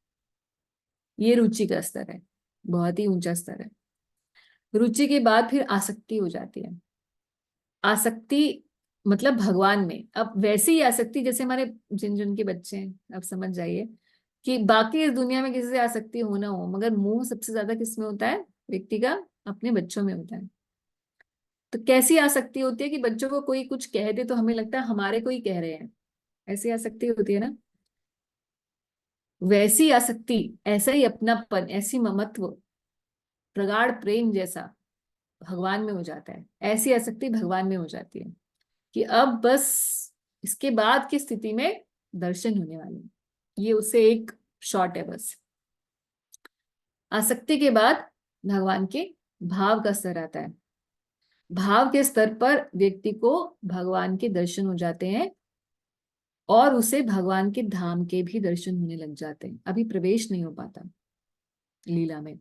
ये रुचि का स्तर है, बहुत ही ऊंचा स्तर है। रुचि के बाद फिर आसक्ति हो जाती है। आसक्ति मतलब भगवान में। अब वैसे ही आसक्ति जैसे हमारे जिन जिन के बच्चे हैं, अब समझ जाइए कि बाकी इस दुनिया में किसी से आसक्ति हो ना हो, मगर मोह सबसे ज्यादा किस में होता है व्यक्ति का, अपने बच्चों में होता है। तो कैसी आसक्ति होती है कि बच्चों को कोई कुछ कह दे तो हमें लगता है हमारे को ही कह रहे हैं, ऐसी आसक्ति होती है ना। वैसी आसक्ति, ऐसा ही अपनापन, ऐसी ममत्व, प्रगाढ़ प्रेम जैसा भगवान में हो जाता है। ऐसी आसक्ति भगवान में हो जाती है कि अब बस इसके बाद की स्थिति में दर्शन होने वाले हैं। ये उससे एक शॉट है बस। आसक्ति के बाद भगवान के भाव का स्तर आता है। भाव के स्तर पर व्यक्ति को भगवान के दर्शन हो जाते हैं और उसे भगवान के धाम के भी दर्शन होने लग जाते हैं। अभी प्रवेश नहीं हो पाता लीला में।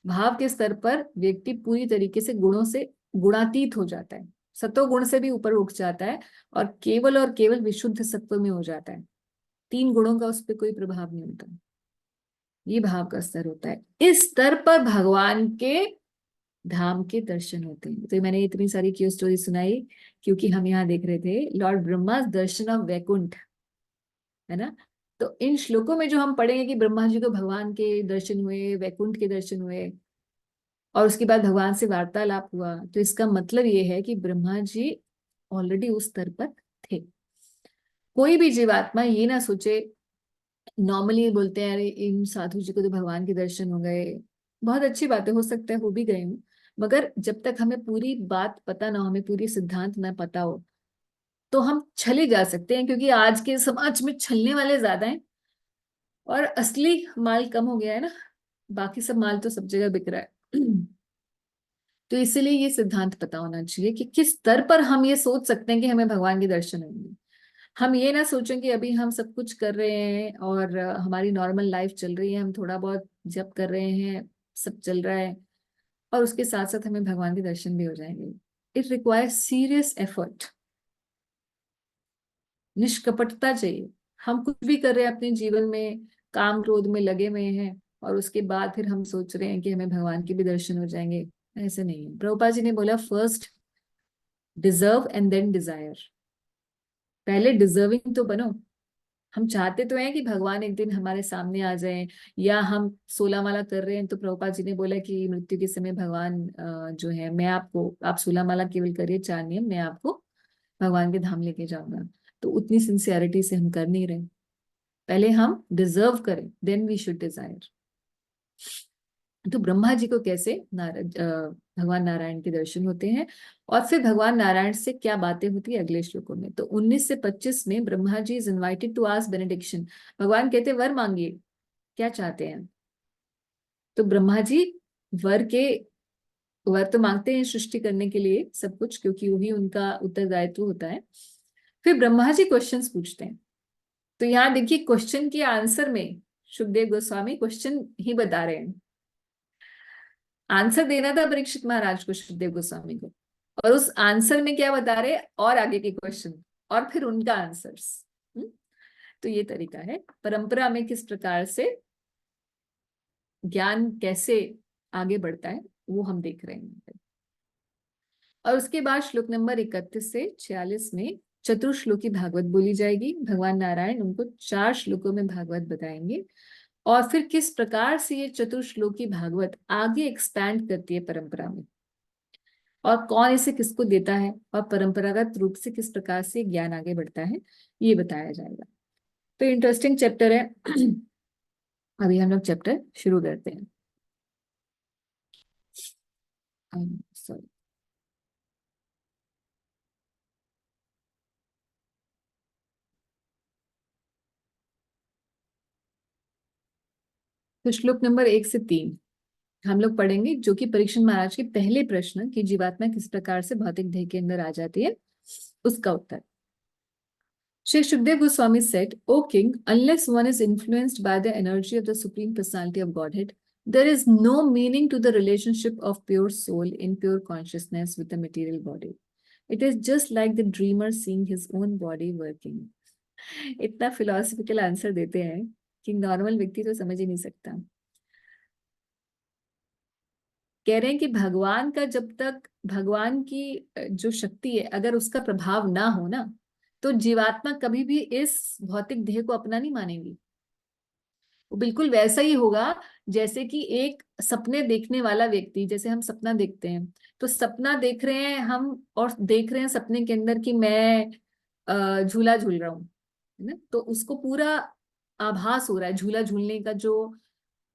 भाव के स्तर पर व्यक्ति पूरी तरीके से गुणों से गुणातीत हो जाता है, सत्व गुण से भी ऊपर उठ जाता है और केवल विशुद्ध सत्व में हो जाता है। तीन गुणों का उस पर कोई प्रभाव नहीं होता। ये भाव का स्तर होता है। इस स्तर पर भगवान के धाम के दर्शन होते हैं। तो मैंने इतनी सारी क्यों स्टोरी सुनाई, क्योंकि हम यहाँ देख रहे थे लॉर्ड ब्रह्मा दर्शन ऑफ वैकुंठ, है ना। तो इन श्लोकों में जो हम पढ़ेंगे कि ब्रह्मा जी को भगवान के दर्शन हुए, वैकुंठ के दर्शन हुए और उसके बाद भगवान से वार्तालाप हुआ, तो इसका मतलब ये है कि ब्रह्मा जी ऑलरेडी उस स्तर पर थे। कोई भी जीवात्मा ये ना सोचे, नॉर्मली बोलते हैं अरे इन साधु जी को तो भगवान के दर्शन हो गए, बहुत अच्छी बात है, हो सकता है हो भी गए हूँ। मगर जब तक हमें पूरी बात पता ना हो, हमें पूरी सिद्धांत ना पता हो, तो हम छले जा सकते हैं। क्योंकि आज के समाज में छलने वाले ज्यादा हैं और असली माल कम हो गया है ना। बाकी सब माल तो सब जगह बिक रहा है। तो इसलिए ये सिद्धांत पता होना चाहिए कि किस स्तर पर हम ये सोच सकते हैं कि हमें भगवान के दर्शन होंगे। हम ये ना सोचें कि अभी हम सब कुछ कर रहे हैं और हमारी नॉर्मल लाइफ चल रही है, हम थोड़ा बहुत जप कर रहे हैं, सब चल रहा है और उसके साथ साथ हमें भगवान के दर्शन भी हो जाएंगे। इट रिक्वायर्स सीरियस एफर्ट, निष्कपटता चाहिए। हम कुछ भी कर रहे हैं अपने जीवन में, काम क्रोध में लगे हुए हैं और उसके बाद फिर हम सोच रहे हैं कि हमें भगवान के भी दर्शन हो जाएंगे। ऐसे नहीं है। प्रभुपाद जी ने बोला first deserve and then desire. पहले डिजर्विंग तो बनो। हम चाहते तो हैं कि भगवान एक दिन हमारे सामने आ जाएं, या हम 16 माला कर रहे हैं तो प्रभुपाद जी ने बोला कि मृत्यु के समय भगवान जो है, मैं आपको, आप 16 माला केवल करिए, 4 नियम, मैं आपको भगवान के धाम लेके जाऊंगा। तो उतनी सिंसियरिटी से हम कर नहीं रहे। पहले हम डिजर्व करें, देन वी शुड डिजायर। तो ब्रह्मा जी को कैसे भगवान नारायण के दर्शन होते हैं और फिर भगवान नारायण से क्या बातें होती है अगले श्लोकों में। तो 19 से 25 में Brahma ji is invited to ask benediction. भगवान कहते हैं वर मांगिए, क्या चाहते हैं। तो ब्रह्मा जी वर के वर तो मांगते हैं सृष्टि करने के लिए सब कुछ, क्योंकि वही उनका उत्तरदायित्व होता है। फिर ब्रह्मा जी क्वेश्चंस पूछते हैं। तो यहाँ देखिए क्वेश्चन के आंसर में सुखदेव गोस्वामी क्वेश्चन ही बता रहे हैं। आंसर देना था परीक्षित महाराज को, सुखदेव गोस्वामी को, और उस आंसर में क्या बता रहे और आगे के क्वेश्चन और फिर उनका आंसर्स। तो ये तरीका है परंपरा में किस प्रकार से ज्ञान कैसे आगे बढ़ता है, वो हम देख रहे हैं। और उसके बाद श्लोक नंबर 31 से 46 में चतुर्श्लोकी भागवत बोली जाएगी। भगवान नारायण उनको 4 श्लोकों में भागवत बताएंगे और फिर किस प्रकार से ये चतुर्श्लोकी भागवत आगे एक्सपैंड करती है परंपरा में, और कौन इसे किसको देता है और परंपरागत रूप से किस प्रकार से ज्ञान आगे बढ़ता है, ये बताया जाएगा। तो इंटरेस्टिंग चैप्टर है। अभी हम लोग चैप्टर शुरू करते हैं। सॉरी। तो श्लोक नंबर 1 से 3। हम लोग पढ़ेंगे जो कि परीक्षण महाराज के पहले प्रश्न कि जीवात्मा किस प्रकार से भौतिक देह के अंदर आ जाती है, उसका उत्तर। Sri Shukdev Goswami said, O king, unless one is influenced by the energy of the Supreme Personality of Godhead, there is no meaning to the relationship of pure soul in pure consciousness with the material body. It is just like the dreamer seeing his own body working. इतना philosophical answer देते हैं कि normal व्यक्ति तो समझ ही नहीं सकता। कह रहे हैं कि भगवान का जब तक भगवान की जो शक्ति है अगर उसका प्रभाव ना हो ना, तो जीवात्मा कभी भी इस भौतिक देह को अपना नहीं मानेंगी। वो बिल्कुल वैसा ही होगा जैसे कि एक सपने देखने वाला व्यक्ति, जैसे हम सपना देखते हैं तो सपना देख रहे हैं हम और देख रहे हैं सपने के अंदर कि मैं झूला झूल रहा हूँ, है ना, तो उसको पूरा आभास हो रहा है, झूला झूलने का जो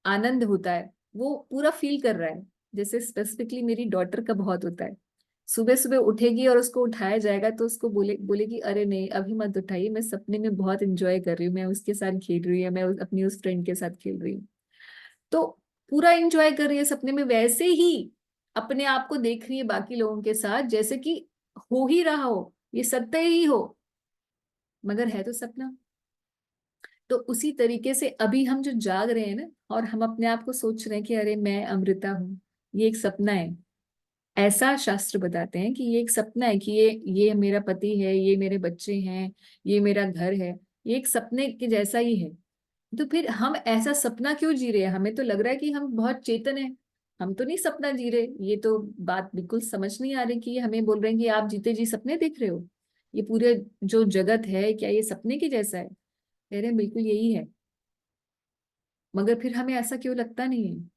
आनंद होता है वो पूरा फील कर रहा है। जैसे स्पेसिफिकली मेरी डॉटर का बहुत होता है, सुबह सुबह उठेगी और उसको उठाया जाएगा तो उसको बोलेगी अरे नहीं अभी मत उठाइए, मैं सपने में बहुत इंजॉय कर रही हूँ, मैं उसके साथ खेल रही हूँ, मैं अपनी उस फ्रेंड के साथ खेल रही हूँ। तो पूरा इंजॉय कर रही है सपने में, वैसे ही अपने आप को देख रही है बाकी लोगों के साथ जैसे कि हो ही रहा हो, ये सत्य ही हो, मगर है तो सपना। तो उसी तरीके से अभी हम जो जाग रहे हैं ना और हम अपने आप को सोच रहे हैं कि अरे मैं अमृता हूँ, ये एक सपना है। ऐसा शास्त्र बताते हैं कि ये एक सपना है कि ये मेरा पति है, ये मेरे बच्चे हैं, ये मेरा घर है, ये एक सपने के जैसा ही है। तो फिर हम ऐसा सपना क्यों जी रहे हैं? हमें तो लग रहा है कि हम बहुत चेतन है, हम तो नहीं सपना जी रहे। ये तो बात बिल्कुल समझ नहीं आ रही कि ये हमें बोल रहे हैं कि आप जीते जी सपने देख रहे हो, ये पूरे जो जगत है क्या ये सपने के जैसा है? कह रहे हैं बिल्कुल यही है, मगर फिर हमें ऐसा क्यों लगता नहीं है?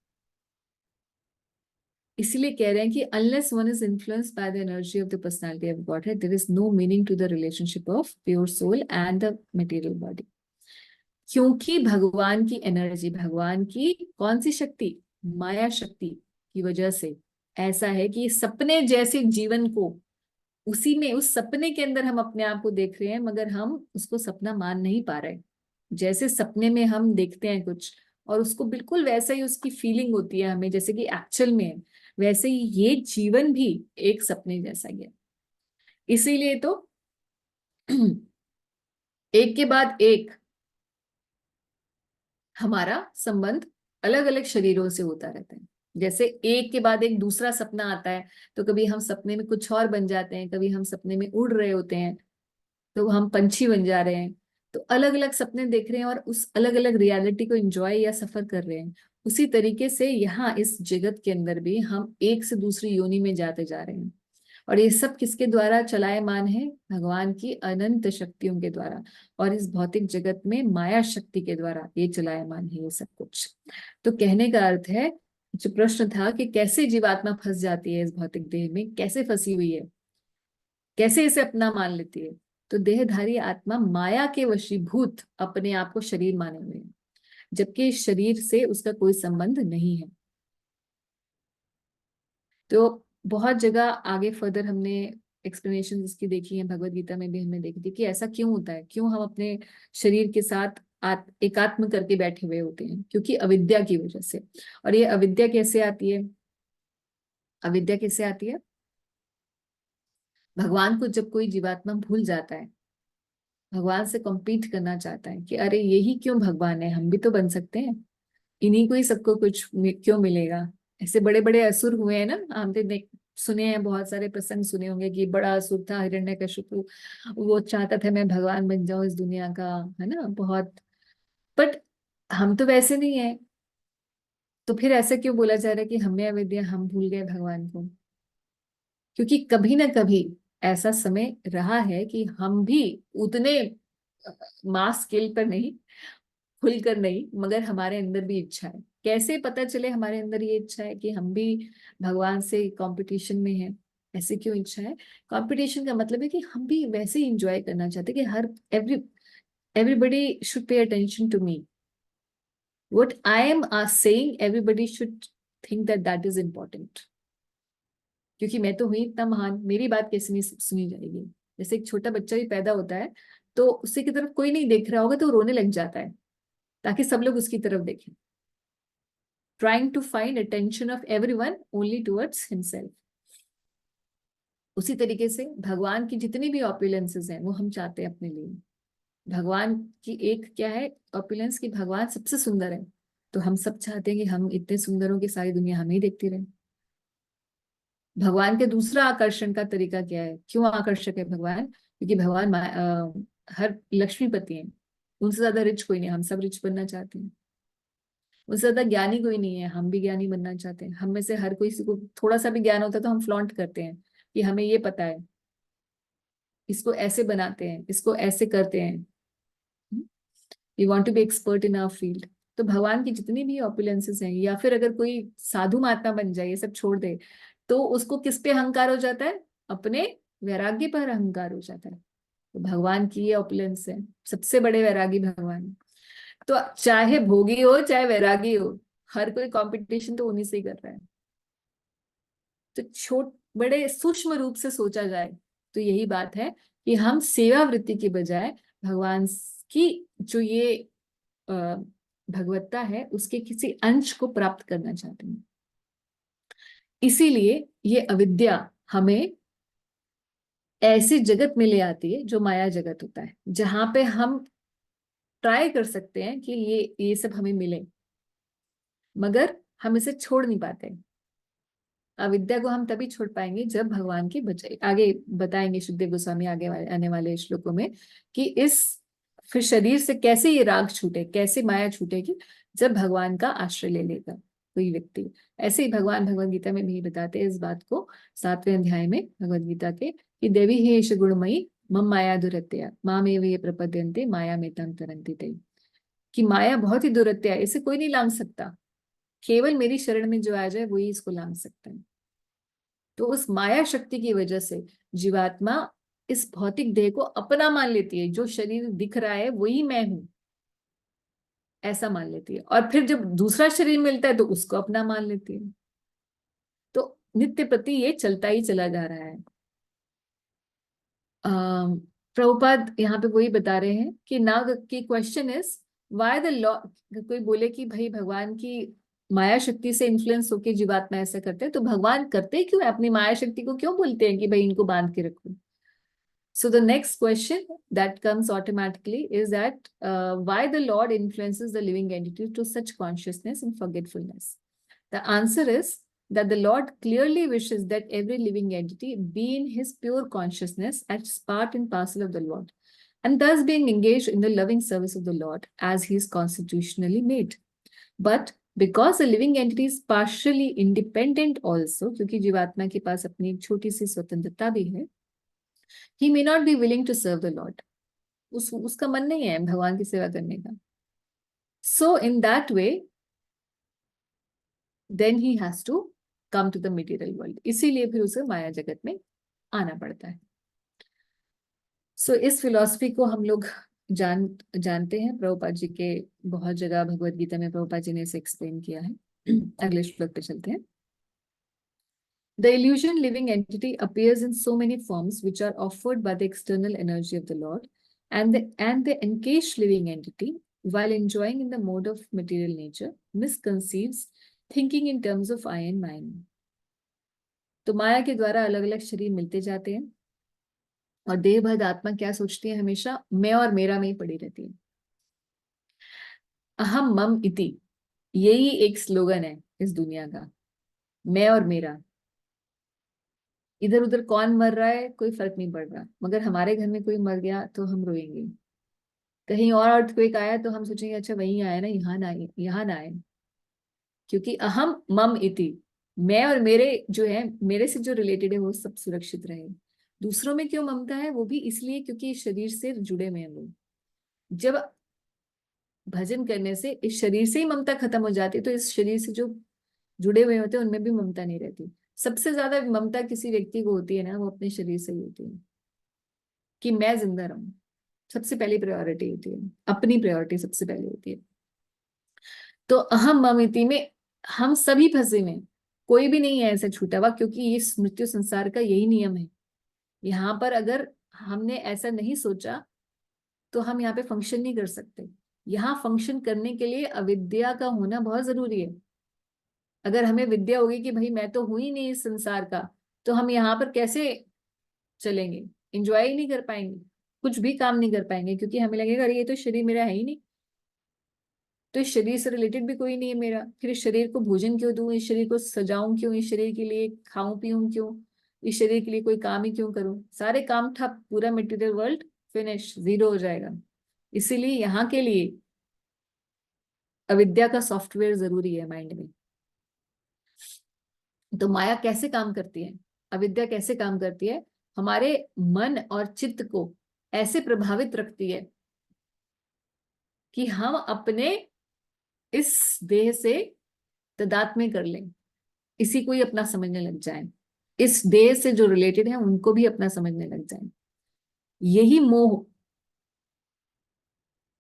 इसीलिए कह रहे हैं कि unless one is influenced by the energy of the personality of Godhead, there is no meaning to the relationship of pure soul and the material body. क्योंकि भगवान की एनर्जी, भगवान की कौन सी शक्ति, माया शक्ति की वजह से ऐसा है कि सपने जैसे जीवन को उसी में उस सपने के अंदर हम अपने आप को देख रहे हैं, मगर हम उसको सपना मान नहीं पा रहे। जैसे सपने में हम देखते हैं कुछ और उसको बिल्कुल वैसा ही उसकी फीलिंग होती है हमें जैसे कि एक्चुअल में है, वैसे ही ये जीवन भी एक सपने जैसा ही है। इसीलिए तो एक के बाद एक हमारा संबंध अलग अलग शरीरों से होता रहता है। जैसे एक के बाद एक दूसरा सपना आता है, तो कभी हम सपने में कुछ और बन जाते हैं, कभी हम सपने में उड़ रहे होते हैं तो हम पंछी बन जा रहे हैं। तो अलग अलग सपने देख रहे हैं और उस अलग अलग रियलिटी को एंजॉय या सफर कर रहे हैं। उसी तरीके से यहाँ इस जगत के अंदर भी हम एक से दूसरी योनि में जाते जा रहे हैं, और ये सब किसके द्वारा चलायमान है? भगवान की अनंत शक्तियों के द्वारा, और इस भौतिक जगत में माया शक्ति के द्वारा ये चलायमान है ये सब कुछ। तो कहने का अर्थ है, जो प्रश्न था कि कैसे जीवात्मा फंस जाती है इस भौतिक देह में, कैसे फंसी हुई है, कैसे इसे अपना मान लेती है? तो देहधारी आत्मा माया के वशीभूत अपने आप को शरीर माने हुए है, जबकि इस शरीर से उसका कोई संबंध नहीं है। तो बहुत जगह आगे फर्दर हमने एक्सप्लेनेशन इसकी देखी है, भगवत गीता में भी हमने देखी थी कि ऐसा क्यों होता है, क्यों हम अपने शरीर के साथ एकात्म करके बैठे हुए होते हैं, क्योंकि अविद्या की वजह से। और ये अविद्या कैसे आती है? अविद्या कैसे आती है? भगवान को जब कोई जीवात्मा भूल जाता है, भगवान से कॉम्पीट करना चाहता है कि अरे यही क्यों भगवान है, हम भी तो बन सकते हैं, इन्हीं को ही सबको कुछ क्यों मिलेगा। ऐसे बड़े बड़े असुर हुए हैं ना, हमने सुने हैं, बहुत सारे प्रसंग सुने होंगे कि बड़ा असुर था हिरण्यकशिपु, वो चाहता था मैं भगवान बन जाऊं इस दुनिया का, है ना, बहुत। बट हम तो वैसे नहीं है, तो फिर ऐसा क्यों बोला जा रहा है कि हमें अविद्या, हम भूल गए भगवान को? क्योंकि कभी ना कभी ऐसा समय रहा है कि हम भी उतने मास स्केल पर नहीं, खुलकर नहीं, मगर हमारे अंदर भी इच्छा है। कैसे पता चले हमारे अंदर ये इच्छा है कि हम भी भगवान से कंपटीशन में हैं? ऐसे क्यों इच्छा है? कंपटीशन का मतलब है कि हम भी वैसे ही इंजॉय करना चाहते हैं कि हर everybody should pay attention to me, what I am saying everybody should think that that is important, क्योंकि मैं तो हुई इतना महान, मेरी बात कैसे नहीं सुनी जाएगी? जैसे एक छोटा बच्चा भी पैदा होता है तो उसी की तरफ कोई नहीं देख रहा होगा तो वो रोने लग जाता है ताकि सब लोग उसकी तरफ देखें। trying to find attention of everyone only towards himself. उसी तरीके से भगवान की जितनी भी ऑपुलेंसेस हैं वो हम चाहते हैं अपने लिए। भगवान की एक क्या है ऑपुलेंस की, भगवान सबसे सुंदर है, तो हम सब चाहते हैं कि हम इतने सुंदरों की सारी दुनिया हमें ही देखती रहे। भगवान के दूसरा आकर्षण का तरीका क्या है, क्यों आकर्षक है भगवान? क्योंकि भगवान हर लक्ष्मीपति हैं, उनसे ज्यादा रिच कोई नहीं, हम सब रिच बनना चाहते हैं। उनसे ज्यादा ज्ञानी कोई नहीं है, हम भी ज्ञानी बनना चाहते हैं। हम में से हर कोई को थोड़ा सा भी ज्ञान होता है तो हम फ्लॉन्ट करते हैं कि हमें ये पता है, इसको ऐसे बनाते हैं, इसको ऐसे करते हैं। We want to be expert in our field. तो भगवान की जितनी भी ऑपुलेंसेस हैं, या फिर अगर कोई साधु महात्मा बन जाए, ये सब छोड़ दे, तो उसको किस पे अहंकार हो जाता है? अपने वैराग्य पर अहंकार हो जाता है। तो भगवान की ये ऑपुलेंस है, सबसे बड़े वैरागी भगवान। तो चाहे भोगी हो चाहे वैरागी हो, हर कोई कंपटीशन तो उन्हीं से ही कर रहा है। तो बड़े सूक्ष्म रूप से सोचा जाए तो यही बात है कि हम सेवा वृत्ति के बजाय भगवान की जो ये भगवत्ता है उसके किसी अंश को प्राप्त करना चाहते हैं। इसीलिए ये अविद्या हमें ऐसी जगत में ले आती है जो माया जगत होता है, जहां पे हम ट्राई कर सकते हैं कि ये सब हमें मिले, मगर हम इसे छोड़ नहीं पाते। अविद्या को हम तभी छोड़ पाएंगे जब भगवान की बचाई। आगे बताएंगे सुखदेव गोस्वामी आगे आने वाले श्लोकों में कि इस फिर शरीर से कैसे ये राग छूटे, कैसे माया छूटेगी, जब भगवान का आश्रय ले लेगा कोई व्यक्ति। ऐसे ही भगवान भगवद गीता में भी बताते हैं इस बात को, 7वें अध्याय में भगवद गीता के, कि देवी हे एष गुणमयी मम माया दुरत्या मामेव ये प्रपद्यन्ते माया में तम तरन्ति ते। कि माया बहुत ही दुरत्या है, इसे कोई नहीं लांघ सकता, केवल मेरी शरण में जो आ जाए वही इसको लांघ सकता है। तो उस माया शक्ति की वजह से जीवात्मा इस भौतिक देह को अपना मान लेती है, जो शरीर दिख रहा है वही मैं हूं, ऐसा मान लेती है। और फिर जब दूसरा शरीर मिलता है तो उसको अपना मान लेती है। तो नित्य प्रति ये चलता ही चला जा रहा है। प्रभुपाद यहाँ पे वही बता रहे हैं कि नाग की question is why the law. कोई बोले कि भाई भगवान की माया शक्ति से इन्फ्लुएंस होकर जीवात्मा ऐसा करते हैं, तो भगवान करते क्यों है? अपनी माया शक्ति को क्यों बोलते हैं कि भाई इनको बांध के रखो? So the next question that comes automatically is that why the Lord influences the living entity to such consciousness and forgetfulness? The answer is that the Lord clearly wishes that every living entity be in his pure consciousness as part and parcel of the Lord, and thus being engaged in the loving service of the Lord as he is constitutionally made. But because the living entity is partially independent also, क्योंकि जीवात्मा के पास अपनी एक छोटी सी स्वतंत्रता भी है, he may not be willing to serve the Lord. उसका मन नहीं है भगवान की सेवा करने का. So in that way, then he has to come to the material world. इसीलिए फिर उसे माया जगत में आना पड़ता है. So इस फिलॉसफी को हम लोग जानते हैं. प्रभुपाद जी के बहुत जगह भगवद गीता में प्रभुपाद जी ने इसे एक्सप्लेन किया है. अगले श्लोक पे चलते हैं. The illusion living entity appears in so many forms which are offered by the external energy of the Lord, and the encaged living entity, while enjoying in the mode of material nature, misconceives thinking in terms of I and mine. तो माया के द्वारा अलग अलग शरीर मिलते जाते हैं और देहबद्ध आत्मा क्या सोचती है? हमेशा मैं और मेरा में ही पड़ी रहती है. अहम मम इति, यही एक स्लोगन है इस दुनिया का, मैं और मेरा. इधर उधर कौन मर रहा है कोई फर्क नहीं पड़ रहा, मगर हमारे घर में कोई मर गया तो हम रोएंगे. कहीं और अर्थक्वेक आया तो हम सोचेंगे अच्छा वहीं आया ना, यहाँ ना आए. क्योंकि अहम मम इति, मैं और मेरे जो है, मेरे से जो रिलेटेड है वो सब सुरक्षित रहे. दूसरों में क्यों ममता है? वो भी इसलिए क्योंकि इस शरीर से जुड़े हुए हैं लोग. जब भजन करने से इस शरीर से ही ममता खत्म हो जाती है तो इस शरीर से जो जुड़े हुए होते हैं उनमें भी ममता नहीं रहती. सबसे ज्यादा ममता किसी व्यक्ति को होती है ना, वो अपने शरीर से ही होती है कि मैं जिंदा रहूं. सबसे पहली प्रायोरिटी होती है, अपनी प्रायोरिटी सबसे पहले होती है. तो अहम ममिति में हम सभी फंसे में, कोई भी नहीं है ऐसा छूटा हुआ, क्योंकि ये मृत्यु संसार का यही नियम है. यहाँ पर अगर हमने ऐसा नहीं सोचा तो हम यहाँ पे फंक्शन नहीं कर सकते. यहाँ फंक्शन करने के लिए अविद्या का होना बहुत जरूरी है. अगर हमें विद्या होगी कि भाई मैं तो हूं ही नहीं इस संसार का, तो हम यहाँ पर कैसे चलेंगे, इंजॉय ही नहीं कर पाएंगे, कुछ भी काम नहीं कर पाएंगे, क्योंकि हमें लगेगा अरे ये तो शरीर मेरा है ही नहीं, तो इस शरीर से रिलेटेड भी कोई नहीं है मेरा, फिर इस शरीर को भोजन क्यों दूं, इस शरीर को सजाऊं क्यों, इस शरीर के लिए खाऊं पीऊं क्यों, इस शरीर के लिए कोई काम ही क्यों करूं, सारे काम ठप, पूरा मटेरियल वर्ल्ड फिनिश, जीरो हो जाएगा। इसीलिए यहाँ के लिए अविद्या का सॉफ्टवेयर जरूरी है माइंड में। तो माया कैसे काम करती है, अविद्या कैसे काम करती है, हमारे मन और चित्त को ऐसे प्रभावित रखती है कि हम अपने इस देह से तादात्म्य कर लें, इसी को ही अपना समझने लग जाए, इस देह से जो रिलेटेड है उनको भी अपना समझने लग जाए। यही मोह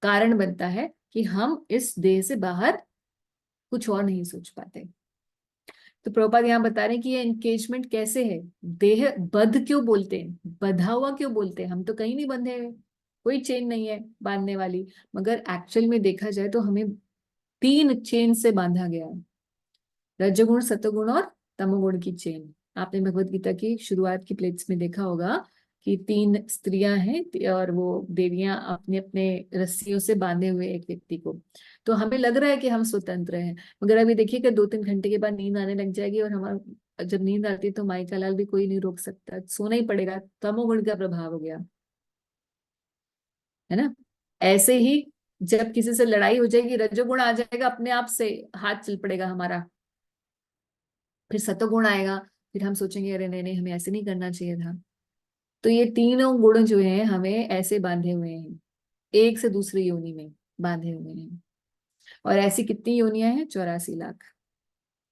कारण बनता है कि हम इस देह से बाहर कुछ और नहीं सोच पाते। तो प्रभुपाद यहाँ बता रहे हैं कि ये एंगेजमेंट कैसे है, देह बद्ध क्यों बोलते हैं, बंधा हुआ क्यों बोलते हैं, हम तो कहीं नहीं बंधे हुए, कोई चेन नहीं है बांधने वाली, मगर एक्चुअल में देखा जाए तो हमें 3 चेन से बांधा गया है, रजोगुण सतोगुण और तमोगुण की चेन। आपने भगवत गीता की शुरुआत की प्लेट्स में देखा होगा कि 3 स्त्रियां हैं और वो देवियां अपने अपने रस्सियों से बांधे हुए एक व्यक्ति को। तो हमें लग रहा है कि हम स्वतंत्र हैं, मगर अभी देखिएगा 2-3 घंटे के बाद नींद आने लग जाएगी, और हमारा जब नींद आती है तो माई का लाल भी कोई नहीं रोक सकता, सोना ही पड़ेगा, तमोगुण का प्रभाव हो गया है ना। ऐसे ही जब किसी से लड़ाई हो जाएगी, रजोगुण आ जाएगा, अपने आप से हाथ चल पड़ेगा हमारा, फिर सतोगुण आएगा, फिर हम सोचेंगे अरे नहीं नहीं हमें ऐसे नहीं करना चाहिए था। तो ये तीनों गुण जो हैं हमें ऐसे बांधे हुए हैं, एक से दूसरी योनि में बांधे हुए हैं। और ऐसी कितनी योनियां हैं, 84 लाख।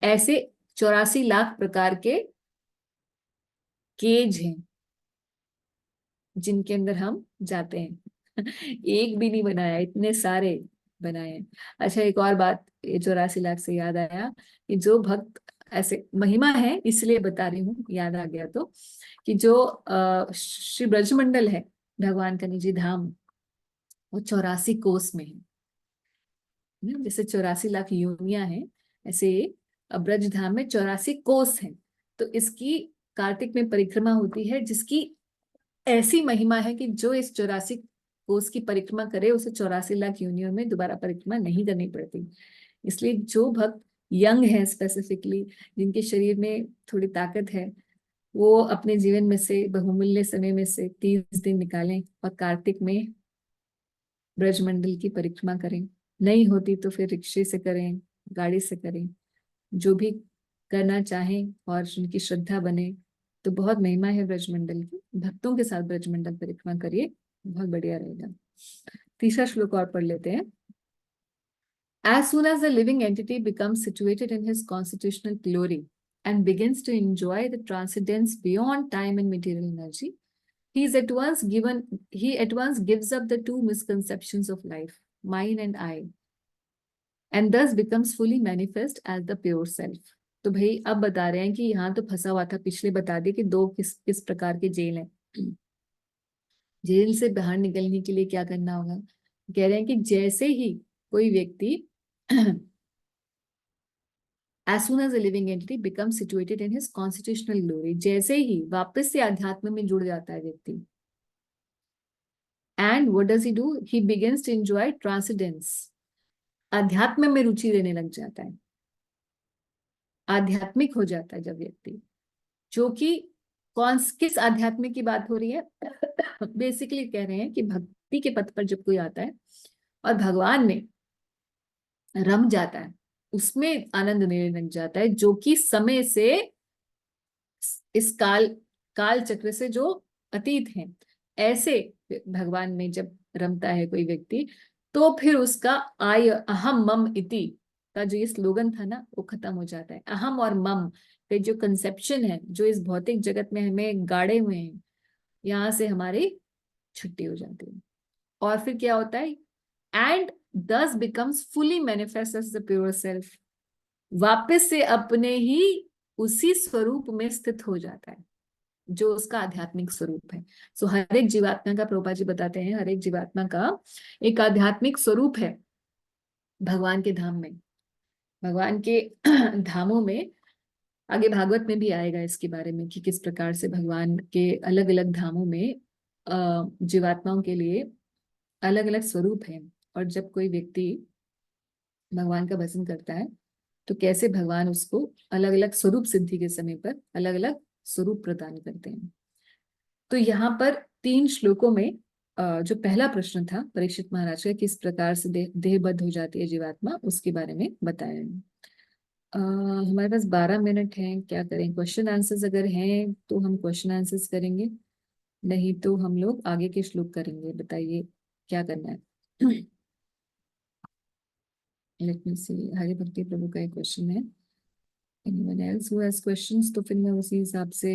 ऐसे 84 लाख प्रकार के केज हैं जिनके अंदर हम जाते हैं। एक भी नहीं बनाया, इतने सारे बनाए हैं। अच्छा एक और बात, ये 84 लाख से याद आया कि जो भक्त, ऐसे महिमा है इसलिए बता रही हूँ, याद आ गया तो, कि जो श्री ब्रजमंडल है, भगवान का निजी धाम, वो 84 कोस में है ना? जैसे 84 लाख योनियां हैं, ऐसे ब्रज धाम में 84 कोस हैं। तो इसकी कार्तिक में परिक्रमा होती है, जिसकी ऐसी महिमा है कि जो इस 84 कोस की परिक्रमा करे उसे 84 लाख योनियों में दोबारा परिक्रमा नहीं करनी पड़ती। इसलिए जो भक्त यंग है स्पेसिफिकली, जिनके शरीर में थोड़ी ताकत है, वो अपने जीवन में से बहुमूल्य समय में से 30 दिन निकालें और कार्तिक में ब्रजमंडल की परिक्रमा करें। नहीं होती तो फिर रिक्शे से करें, गाड़ी से करें, जो भी करना चाहें और उनकी श्रद्धा बने। तो बहुत महिमा है ब्रजमंडल की, भक्तों के साथ ब्रजमंडल परिक्रमा करिए, बहुत बढ़िया रहेगा। तीसरा श्लोक और पढ़ लेते हैं। As soon as the living entity becomes situated in his constitutional glory and begins to enjoy the transcendence beyond time and material energy, he at once gives up the two misconceptions of life, mine and I, and thus becomes fully manifest as the pure self. तो भाई अब बता रहे हैं कि यहाँ तो फंसा हुआ था, पिछले बता दिए कि दो किस किस प्रकार के जेल हैं। जेल से बाहर निकलने के लिए क्या करना होगा, कह रहे हैं कि जैसे ही कोई व्यक्ति as soon as a living entity becomes situated in his constitutional glory, जैसे ही वापस से आध्यात्म में जुड़ जाता है व्यक्ति, and what does he do, he begins to enjoy transcendence, आध्यात्म में रुचि लेने लग जाता है, आध्यात्मिक हो जाता है जब व्यक्ति, जो कि कौन किस आध्यात्मिक की बात हो रही है। बेसिकली कह रहे हैं कि भक्ति के पथ पर जब कोई आता है और भगवान में रम जाता है, उसमें आनंद लेने लग जाता है, जो कि समय से, इस काल चक्र से जो अतीत है, ऐसे भगवान में जब रमता है कोई व्यक्ति, तो फिर उसका आय अहम मम इति का जो ये स्लोगन था ना, वो खत्म हो जाता है। अहम और मम के जो कंसेप्शन है, जो इस भौतिक जगत में हमें गाड़े हुए हैं, यहाँ से हमारी छुट्टी हो जाती है। और फिर क्या होता है, and thus becomes fully manifest as the pure self, वापस से अपने ही उसी स्वरूप में स्थित हो जाता है जो उसका आध्यात्मिक स्वरूप है। सो हर एक जीवात्मा का, प्रभुपाद जी बताते हैं, हर एक जीवात्मा का एक आध्यात्मिक स्वरूप है भगवान के धाम में। भगवान के धामों में, आगे भागवत में भी आएगा इसके बारे में कि किस प्रकार से भगवान के अलग अलग धामों में जीवात्माओं के लिए अलग अलग स्वरूप है। और जब कोई व्यक्ति भगवान का भजन करता है तो कैसे भगवान उसको अलग अलग स्वरूप सिद्धि के समय पर अलग अलग स्वरूप प्रदान करते हैं। तो यहाँ पर 3 श्लोकों में जो पहला प्रश्न था परीक्षित महाराज का, किस प्रकार से देहबद्ध हो जाती है जीवात्मा, उसके बारे में बताया है। हमारे पास 12 मिनट हैं, क्या करें? क्वेश्चन आंसर्स अगर हैं तो हम क्वेश्चन आंसर्स करेंगे, नहीं तो हम लोग आगे के श्लोक करेंगे। बताइए क्या करना है। लेट मी सी, हरि भक्ति प्रभु का एक क्वेश्चन है। Anyone else who has questions? तो फिर मैं उसी हिसाब से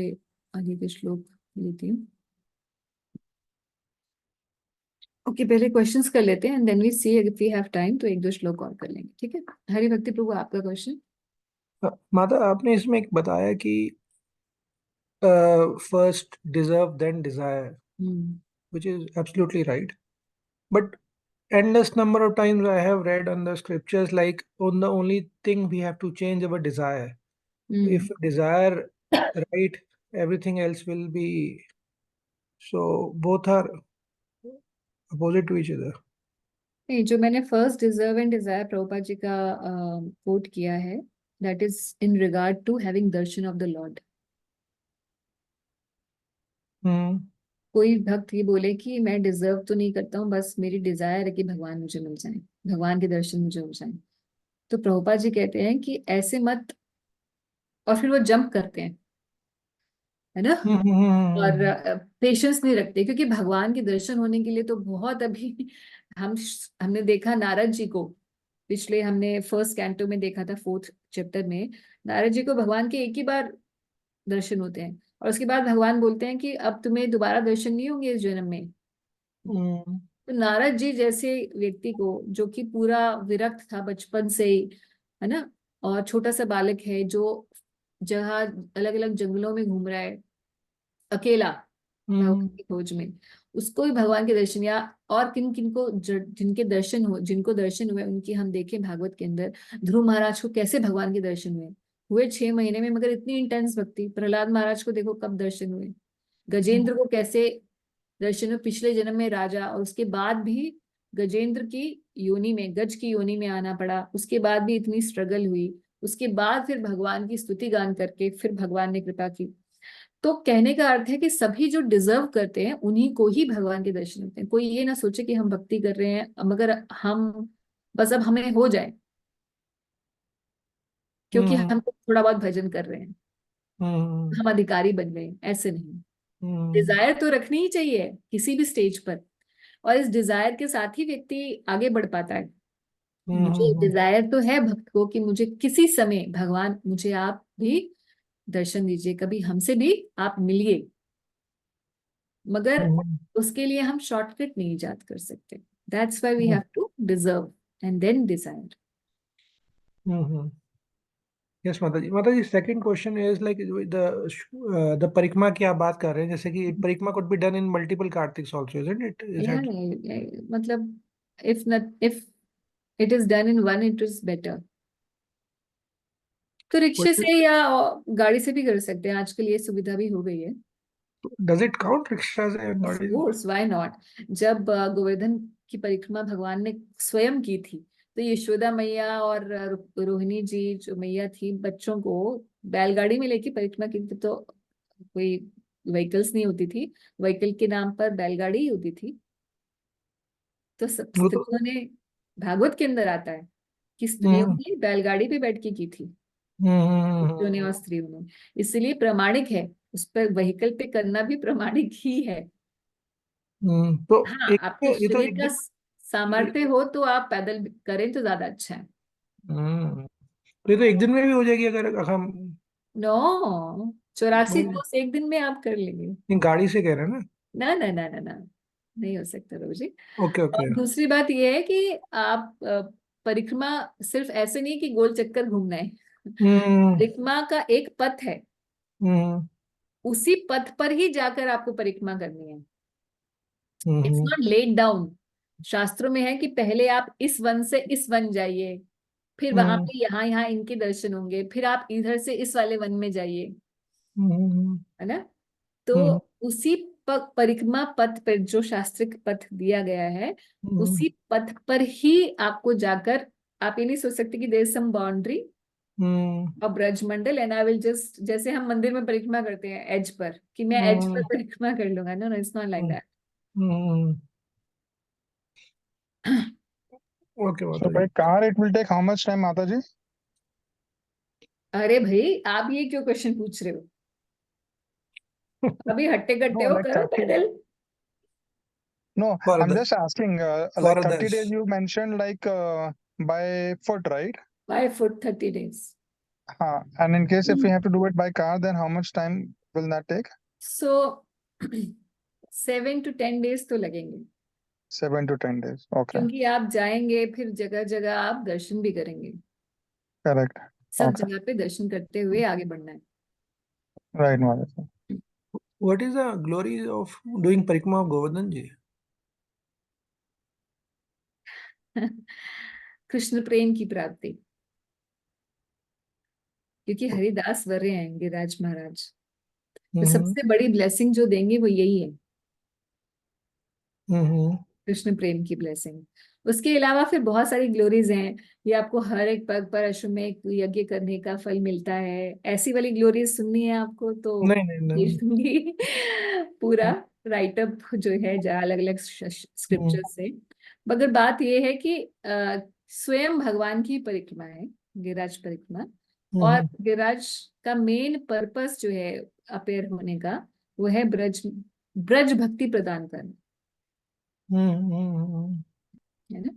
आगे के श्लोक लेती हूँ। ओके, पहले क्वेश्चंस कर लेते हैं and then we see if we have time तो 1-2 श्लोक और कर लेंगे, ठीक है? हरि भक्ति प्रभु, आपका क्वेश्चन। माता, आपने इसमें एक बताया कि first deserve then desire, which is absolutely right. But endless number of times I have read on the scriptures like on the only thing we have to change our desire. If desire right, everything else will be. So both are opposite to each other. नहीं, जो मैंने first deserve and desire Prabhupada ji का quote किया है, that is in regard to having darshan of the Lord. कोई भक्त ये बोले कि मैं डिजर्व तो नहीं करता हूँ, बस मेरी डिजायर है कि भगवान मुझे मिल जाए, भगवान के दर्शन मुझे हो जाए, तो प्रभुपाद जी कहते हैं कि ऐसे मत। और फिर वो जंप करते हैं, है ना, और पेशेंस नहीं रखते, क्योंकि भगवान के दर्शन होने के लिए तो बहुत अभी हम हमने देखा नारद जी को, पिछले हमने फर्स्ट कैंटो में देखा था 4th चैप्टर में, नारद जी को भगवान के एक ही बार दर्शन होते हैं और उसके बाद भगवान बोलते हैं कि अब तुम्हें दोबारा दर्शन नहीं होंगे इस जन्म में। तो नारद जी जैसे व्यक्ति को, जो कि पूरा विरक्त था बचपन से ही, है ना, और छोटा सा बालक है जो जहाँ अलग अलग जंगलों में घूम रहा है अकेला भगवान की खोज में, उसको भी भगवान के दर्शन, या और किन किन को जिनको दर्शन हुए उनकी हम देखें भागवत के अंदर, ध्रुव महाराज को कैसे भगवान के दर्शन हुए 6 महीने में, मगर इतनी इंटेंस भक्ति। प्रहलाद महाराज को देखो कब दर्शन हुए, गजेंद्र को कैसे दर्शन हुए, पिछले जन्म में राजा, और उसके बाद भी गजेंद्र की योनि में, गज की योनि में आना पड़ा, उसके बाद भी इतनी स्ट्रगल हुई, उसके बाद फिर भगवान की स्तुति गान करके फिर भगवान ने कृपा की। तो कहने का अर्थ है कि सभी जो डिजर्व करते हैं उन्हीं को ही भगवान के दर्शन होते हैं। कोई ये ना सोचे कि हम भक्ति कर रहे हैं मगर हम बस अब हमें हो जाए क्योंकि हम तो थोड़ा बहुत भजन कर रहे हैं, हम अधिकारी बन गए, ऐसे नहीं। डिजायर तो रखनी ही चाहिए किसी भी स्टेज पर, और इस डिजायर के साथ ही व्यक्ति आगे बढ़ पाता है। मुझे डिजायर तो है भक्त को कि मुझे किसी समय भगवान, मुझे आप भी दर्शन दीजिए, कभी हमसे भी आप मिलिए, मगर उसके लिए हम शॉर्टकट नहीं इजाद कर सकते। That's why we have to deserve and then desire. Yes mata ji. माता ji, second question is like the parikrama की आप बात कर रहे हैं, जैसे कि parikrama could be done in multiple Kartiks also, isn't it? मतलब if it is done in one, it is better। तो रिक्शे से या गाड़ी से भी कर सकते हैं, आजकल ये सुविधा भी हो गई है। डज इट काउंट रिक्शा से Of course, why not? जब गोवर्धन की परिक्रमा भगवान ने स्वयं की थी तो यशोदा मैया और रोहिणी जी जो मैया थी, बच्चों को बैलगाड़ी में लेके परिक्रमा की थी। तो कोई व्हीकल्स नहीं होती थी, व्हीकल के नाम पर बैलगाड़ी ही होती थी। तो सब स्त्रियों ने, भागवत के अंदर आता है कि स्त्रियों ने बैलगाड़ी पे बैठ के की थी, पुरुषों ने और स्त्रियों ने, इसलिए प्रमाणिक है, उस पर व्हीकल पे करना भी प्रमाणिक ही है। तो हाँ, आपके शरीर का सामर्थ्य हो तो आप पैदल करें तो ज्यादा अच्छा है। ये तो एक दिन में भी हो जाएगी अगर हम। नो, 84 कोस एक दिन में आप कर लेंगे। गाड़ी से कह रहे हैं ना? ना ना ना ना ना, नहीं हो सकता रोजी। Okay okay. और दूसरी बात यह है कि आप परिक्रमा सिर्फ ऐसे नहीं कि गोल चक्कर घूमना है। परिक्रमा का एक पथ है, उसी पथ पर ही जाकर आपको परिक्रमा करनी है। It's not laid down. शास्त्रों में है कि पहले आप इस वन से इस वन जाइए, फिर वहां हम्म पे यहाँ इनके दर्शन होंगे, फिर आप इधर से इस वाले वन में जाइए, हम्म है ना। तो हम्म उसी परिक्रमा पथ पर जो शास्त्रिक पथ दिया गया है, हम्म उसी पथ पर ही आपको जाकर, आप ये नहीं सोच सकते कि देयर इज सम बाउंड्री हम्म और Brajmandal and I will just, जैसे हम मंदिर में परिक्रमा करते हैं एज पर, कि मैं एज पर हम्म परिक्रमा कर लूंगा। No no, it's not like that. Hmm okay So Mata ji. by car, it will take how much time, Mataji? अरे भाई, आप ये क्यों क्वेश्चन पूछ रहे हो? अभी हट्टे कट्टे No, हो, like करो 30. पैदल। No, For I'm the just asking. for Like 30 days, others. you mentioned like by foot, right? By foot 30 days। And in case if we have to do it by car, then how much time will that take? So 7 to 10 days तो लगेंगे, 7 to 10 days. Okay, क्योंकि आप जाएंगे फिर जगह जगह आप दर्शन भी करेंगे, correct. सब Okay, जगह पे दर्शन करते हुए आगे बढ़ना है। right, Mataji. What is the glory of doing Parikrama of Govardhan ji? Krishna प्रेम की प्राप्ति, क्योंकि हरिदास वर रहे हैं गिरिराज महाराज, तो Mm-hmm. सबसे बड़ी ब्लेसिंग जो देंगे वो यही है, Mm-hmm. कृष्ण प्रेम की ब्लेसिंग। उसके अलावा फिर बहुत सारी ग्लोरीज हैं, ये आपको हर एक पग पर अश्वमेध यज्ञ करने का फल मिलता है। ऐसी वाली ग्लोरीज सुननी है आपको तो नहीं नहीं ये नहीं। सुनिए पूरा राइटअप जो है जहाँ अलग अलग हम्म स्क्रिप्चर से। मगर बात ये है कि स्वयं भगवान की परिक्रमा है गिरिराज परिक्रमा, और हम्म गिरिराज का मेन पर्पस जो है अपेयर होने का, वो है ब्रज, ब्रज भक्ति प्रदान करना, हम्म है ना।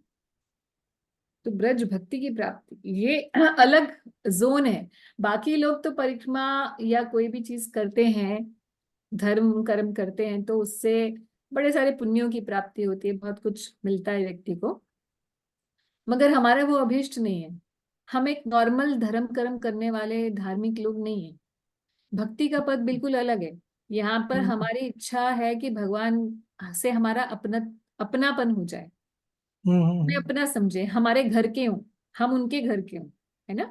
तो ब्रज भक्ति की प्राप्ति ये अलग जोन है। बाकी लोग तो परिक्रमा या कोई भी चीज करते हैं, धर्म कर्म करते हैं, तो उससे बड़े सारे पुण्यों की प्राप्ति होती है, बहुत कुछ मिलता है व्यक्ति को। मगर हमारा वो अभीष्ट नहीं है, हम एक नॉर्मल धर्म कर्म करने वाले धार्मिक लोग नहीं है। भक्ति का पद बिल्कुल अलग है। यहाँ पर हमारी इच्छा है कि भगवान से हमारा अपनापन हो जाए, हमें हम्म अपना समझे, हमारे घर के हों, हम उनके घर के हों, है ना।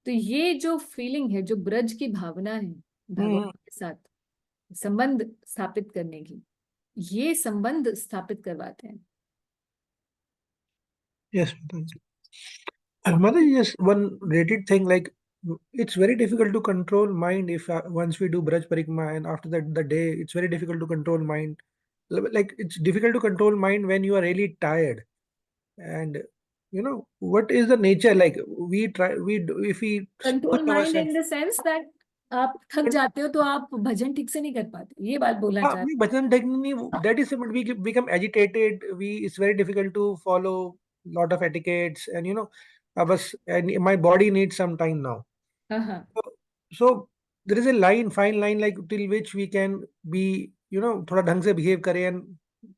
तो ये जो फीलिंग है, जो ब्रज की भावना है भगवान हम्म के साथ संबंध स्थापित करने की, ये संबंध स्थापित करवाते हैं। Yes, Mataji. Mataji, just one related thing, like it's very difficult to control mind if once we do Braj Parikrama and after that the day, it's very difficult to control mind. Like it's difficult to control mind when you are really tired. And what is the nature, like we try, we do, if we control push mind in ourselves. The sense that आप थक जाते हो तो आप भजन ठीक से नहीं कर पाते, ये बात बोलना चाहते We bhajan technically, that is when we become agitated. It's very difficult to follow lot of etiquettes, and and my body needs some time now. हैं। हाँ हाँ, So, so there is a line, fine line, like till which we can be, थोड़ा ढंग से behave करें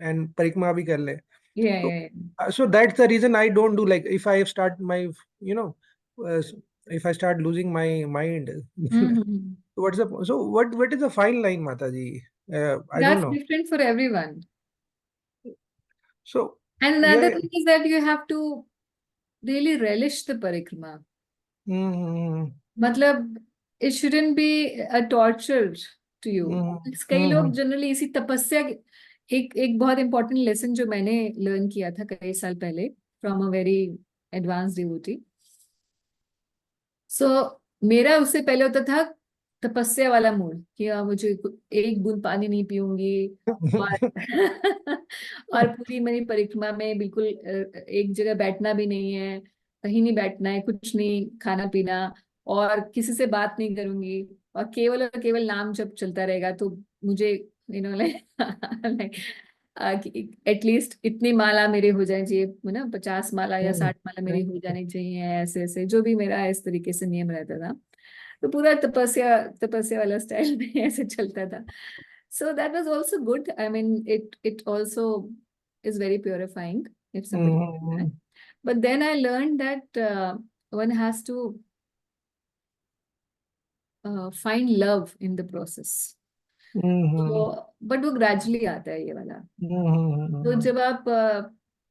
and परिक्रमा भी कर ले. So, ये so that's the reason I don't do, like if I start my, you know, uh, if I start losing my mind. What is the fine line, Mataji? I don't that's know. Different for everyone. So and yeah, another yeah. Thing is that you have to really relish the parikrama. Mm-hmm. मतलब it shouldn't be a torture to you. कई लोग Mm-hmm. Generally इसी तपस्या एक एक बहुत important lesson जो मैंने लर्न किया था कई साल पहले from a very advance devotee. So मेरा उससे पहले होता था तपस्या वाला मूड कि मुझे एक बूंद पानी नहीं पीऊंगी, और और पूरी मेरी परिक्रमा में बिल्कुल एक जगह बैठना भी नहीं है, कहीं नहीं बैठना है, कुछ नहीं खाना पीना, और किसी से बात नहीं करूंगी, और केवल नाम जब चलता रहेगा। तो मुझे लाइक एटलीस्ट इतनी माला मेरे हो जानी चाहिए, है ना, 50 माला या 60 माला मेरी हो जानी चाहिए, ऐसे ऐसे जो भी मेरा इस तरीके से नियम रहता था। तो पूरा तपस्या तपस्या वाला स्टाइल में ऐसे चलता था। So that was also good, I mean it also is very purifying if somebody, Mm-hmm. but then I learned that one has to find love in the process। Mm-hmm. तो बट वो gradually आता है ये वाला। तो Mm-hmm. जब आप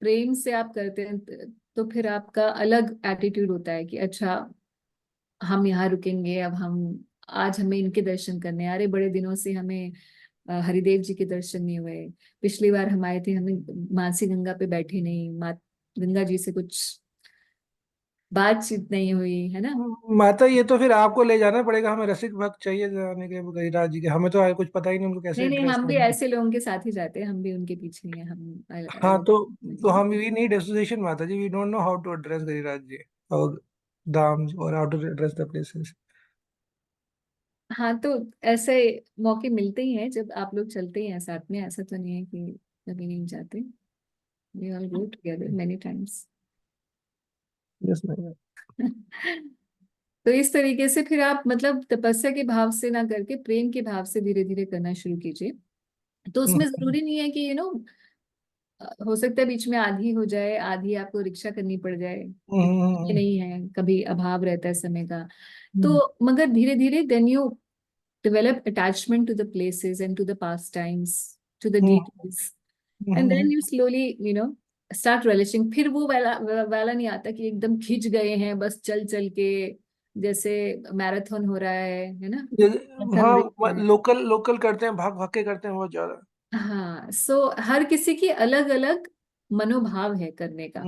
प्रेम से आप करते हैं तो फिर आपका अलग एटीट्यूड होता है कि अच्छा हम यहाँ रुकेंगे, अब हम आज हमें इनके दर्शन करने हैं। अरे बड़े दिनों से हमें हरिदेव जी के दर्शन नहीं हुए, पिछली बार हम आए थे हमें मानसी गंगा पे बैठे नहीं, माँ गंगा जी से कुछ बातचीत नहीं हुई, है ना। माता, ये तो फिर आपको ले जाना पड़ेगा, हमें रसिक भक्त चाहिए जाने के गिरिराज जी के, हमें तो आगे कुछ पता ही नहीं उनको कैसे नहीं नहीं, एड्रेस हम भी करना है। ऐसे लोगों के साथ ही जाते हैं, हम भी उनके पीछे ही हैं, हम हाँ अलग तो नहीं। हम we need association mata ji, we don't know how to address Giriraj ji और धाम और how to address the places. हाँ तो ऐसे मौके मिलते ही हैं जब आप लोग चलते ही हैं साथ में, ऐसा तो नहीं है कि कभी नहीं जाते। We all go together many times. Yes ma'am. तो इस तरीके से फिर आप मतलब तपस्या के भाव से ना करके प्रेम के भाव से धीरे धीरे करना शुरू कीजिए। तो उसमें जरूरी नहीं है कि हो सकता है बीच में आधी हो जाए, आधी आपको रिक्शा करनी पड़ जाए, ये नहीं है, कभी अभाव रहता है समय का। तो मगर धीरे धीरे then you develop attachment to the places and to the pastimes, to the details, and then you slowly start relishing। फिर वो वाला वाला नहीं आता कि एकदम खिंच गए हैं बस चल चल के, जैसे मैराथन हो रहा है ना, मैराथन रेस हाँ, हो रहा लोकल लोकल करते हैं, भाग भाग के करते हैं बहुत ज्यादा। है। हाँ, सो हर किसी की अलग अलग मनोभाव है करने का।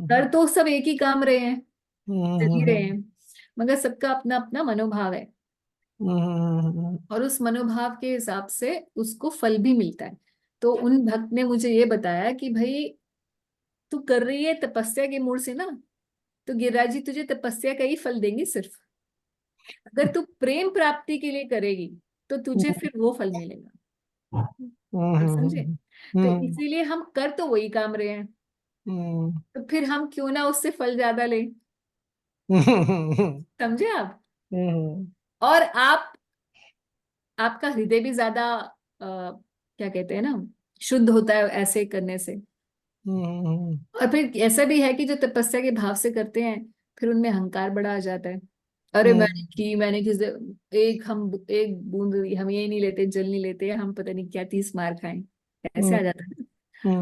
कर तो सब एक ही काम रहे हैं, कर ही रहे हैं, मगर सबका अपना अपना मनोभाव है, और उस मनोभाव के हिसाब से उसको फल भी मिलता है। तो उन भक्त ने मुझे ये बताया कि भाई तू कर रही है तपस्या के मूड से ना, तो गिरिराज जी तुझे तपस्या का ही फल देंगे सिर्फ। अगर तू प्रेम प्राप्ति के लिए करेगी तो तुझे फिर वो फल मिलेगा। आप समझे? तो इसीलिए हम कर तो वही काम रहे हैं, तो फिर हम क्यों ना उससे फल ज्यादा लें। समझे आप? और आपका हृदय भी ज्यादा क्या कहते हैं ना, शुद्ध होता है ऐसे करने से। और फिर ऐसा भी है कि जो तपस्या के भाव से करते हैं फिर उनमें अहंकार बड़ा आ जाता है। अरे मैंने किस एक बूंद हम ये नहीं लेते, जल नहीं लेते, हम पता नहीं क्या 30 मार खाएं, ऐसे आ जाता है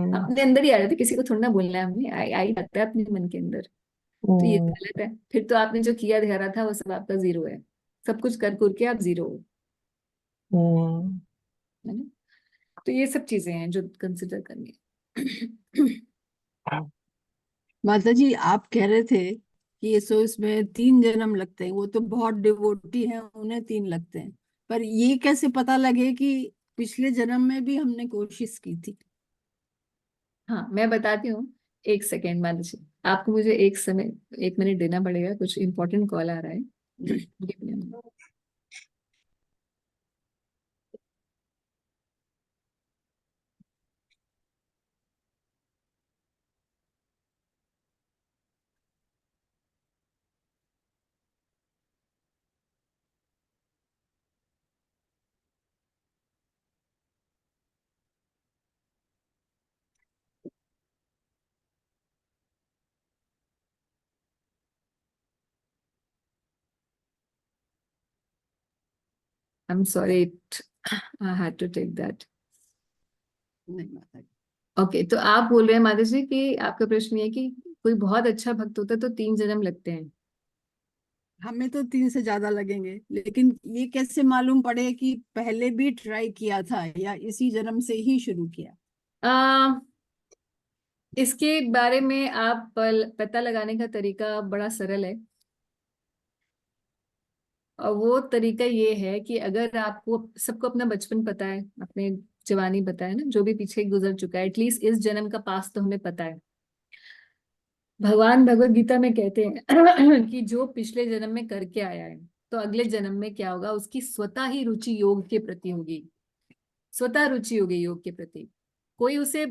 ना। अपने अंदर ही आ जाता है, किसी को थोड़ा ना बोलना है, हमें आ ही जाता है अपने मन के अंदर। तो ये गलत है, फिर तो आपने जो किया धरा था वो सब आपका जीरो है, सब कुछ कर के आप जीरो हो, है ना। तो ये सब चीजें हैं जो कंसिडर करनी है। माता जी आप कह रहे थे कि ये सो इसमें 3 जन्म लगते हैं, वो तो बहुत डिवोटी हैं उन्हें 3 लगते हैं, पर ये कैसे पता लगे कि पिछले जन्म में भी हमने कोशिश की थी? हाँ मैं बताती हूँ, एक सेकेंड मान लीजिए, आपको मुझे 1 मिनट देना पड़ेगा, कुछ इंपॉर्टेंट कॉल आ रहा है। Give me a minute. I'm sorry, I had to take that. नहीं माता जी, ओके, तो आप बोल रहे हैं माता जी कि आपका प्रश्न ये है कि कोई बहुत अच्छा भक्त होता है तो 3 जन्म लगते हैं। हमें तो 3 से ज्यादा लगेंगे, लेकिन ये कैसे मालूम पड़े कि पहले भी ट्राई किया था या इसी जन्म से ही शुरू किया? आ, इसके बारे में आप पता लगाने का तरीका बड़ा सरल है, और वो तरीका ये है कि अगर आपको सबको अपना बचपन पता है, अपने जवानी पता है ना, जो भी पीछे गुजर चुका है, एटलीस्ट इस जन्म का पास तो हमें पता है। भगवान भगवत गीता में कहते हैं कि जो पिछले जन्म में करके आया है तो अगले जन्म में क्या होगा, उसकी स्वतः ही रुचि योग के प्रति होगी, स्वतः रुचि होगी योग के प्रति। कोई उसे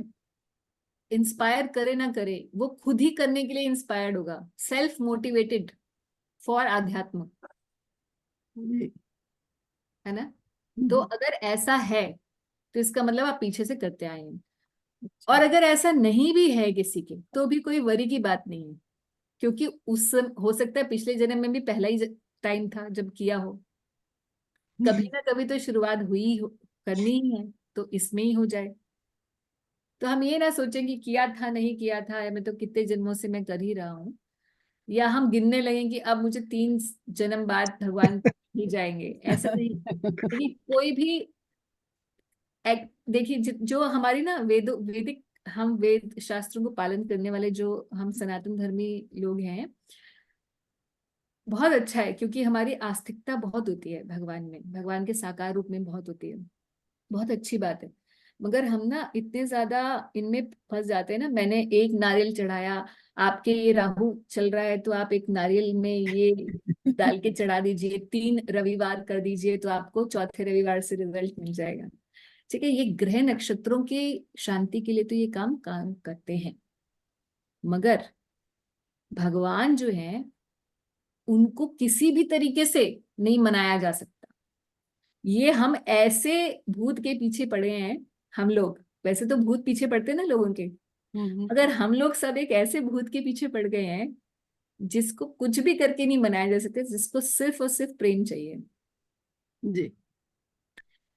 इंस्पायर करे ना करे, वो खुद ही करने के लिए इंस्पायर्ड होगा, सेल्फ मोटिवेटेड फॉर आध्यात्म, जी। है ना। तो अगर ऐसा है तो इसका मतलब आप पीछे से करते आए हैं। और अगर ऐसा नहीं भी है किसी के तो भी कोई वरी की बात नहीं है, क्योंकि हो सकता है पिछले जन्म में भी पहला ही टाइम था जब किया हो, कभी ना कभी तो शुरुआत करनी ही है, तो इसमें ही हो जाए। तो हम ये ना सोचें कि किया था नहीं किया था, मैं तो कितने जन्मों से मैं कर ही रहा हूँ, या हम गिनने लगें कि अब मुझे 3 जन्म बाद भगवान ही जाएंगे, ऐसा नहीं। क्योंकि कोई भी देखिए जो हमारी ना वैदिक, हम वेद शास्त्रों को पालन करने वाले जो हम सनातन धर्मी लोग हैं, बहुत अच्छा है, क्योंकि हमारी आस्तिकता बहुत होती है भगवान में, भगवान के साकार रूप में बहुत होती है, बहुत अच्छी बात है। मगर हम ना इतने ज्यादा इनमें फंस जाते हैं ना, मैंने एक नारियल चढ़ाया, आपके ये राहु चल रहा है तो आप एक नारियल में ये डाल के चढ़ा दीजिए, 3 रविवार कर दीजिए तो आपको चौथे रविवार से रिजल्ट मिल जाएगा। ठीक है, ये ग्रह नक्षत्रों की शांति के लिए तो ये काम करते हैं, मगर भगवान जो है उनको किसी भी तरीके से नहीं मनाया जा सकता। ये हम ऐसे भूत के पीछे पड़े हैं, हम लोग वैसे तो भूत पीछे पड़ते हैं ना लोगों के, अगर हम लोग सब एक ऐसे भूत के पीछे पड़ गए हैं जिसको कुछ भी करके नहीं मनाया जा सकता, जिसको सिर्फ और सिर्फ प्रेम चाहिए, जी।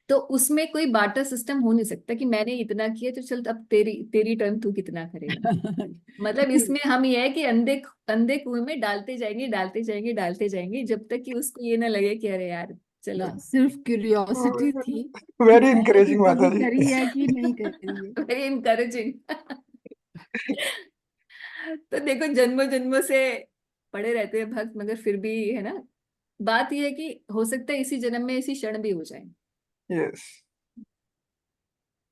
तो उसमें कोई बाटर सिस्टम हो नहीं सकता कि मैंने इतना किया तो चल अब तेरी तेरी टर्न तू कितना करेगा। मतलब इसमें हम ये है कि अंधे अंधे कुएं में डालते जाएंगे डालते जाएंगे डालते जाएंगे, जब तक कि उसको ये ना लगे कि अरे यार चलो। ना, सिर्फ क्यूरियोसिटी थी वेरी कि इंकरेजिंग माता कभी जी। करी है कि नहीं करी है। Very encouraging. तो देखो जन्मों जन्मों से पड़े रहते हैं भक्त, मगर फिर भी है ना, बात यह है कि हो सकता है इसी जन्म में इसी क्षण भी हो जाए, Yes.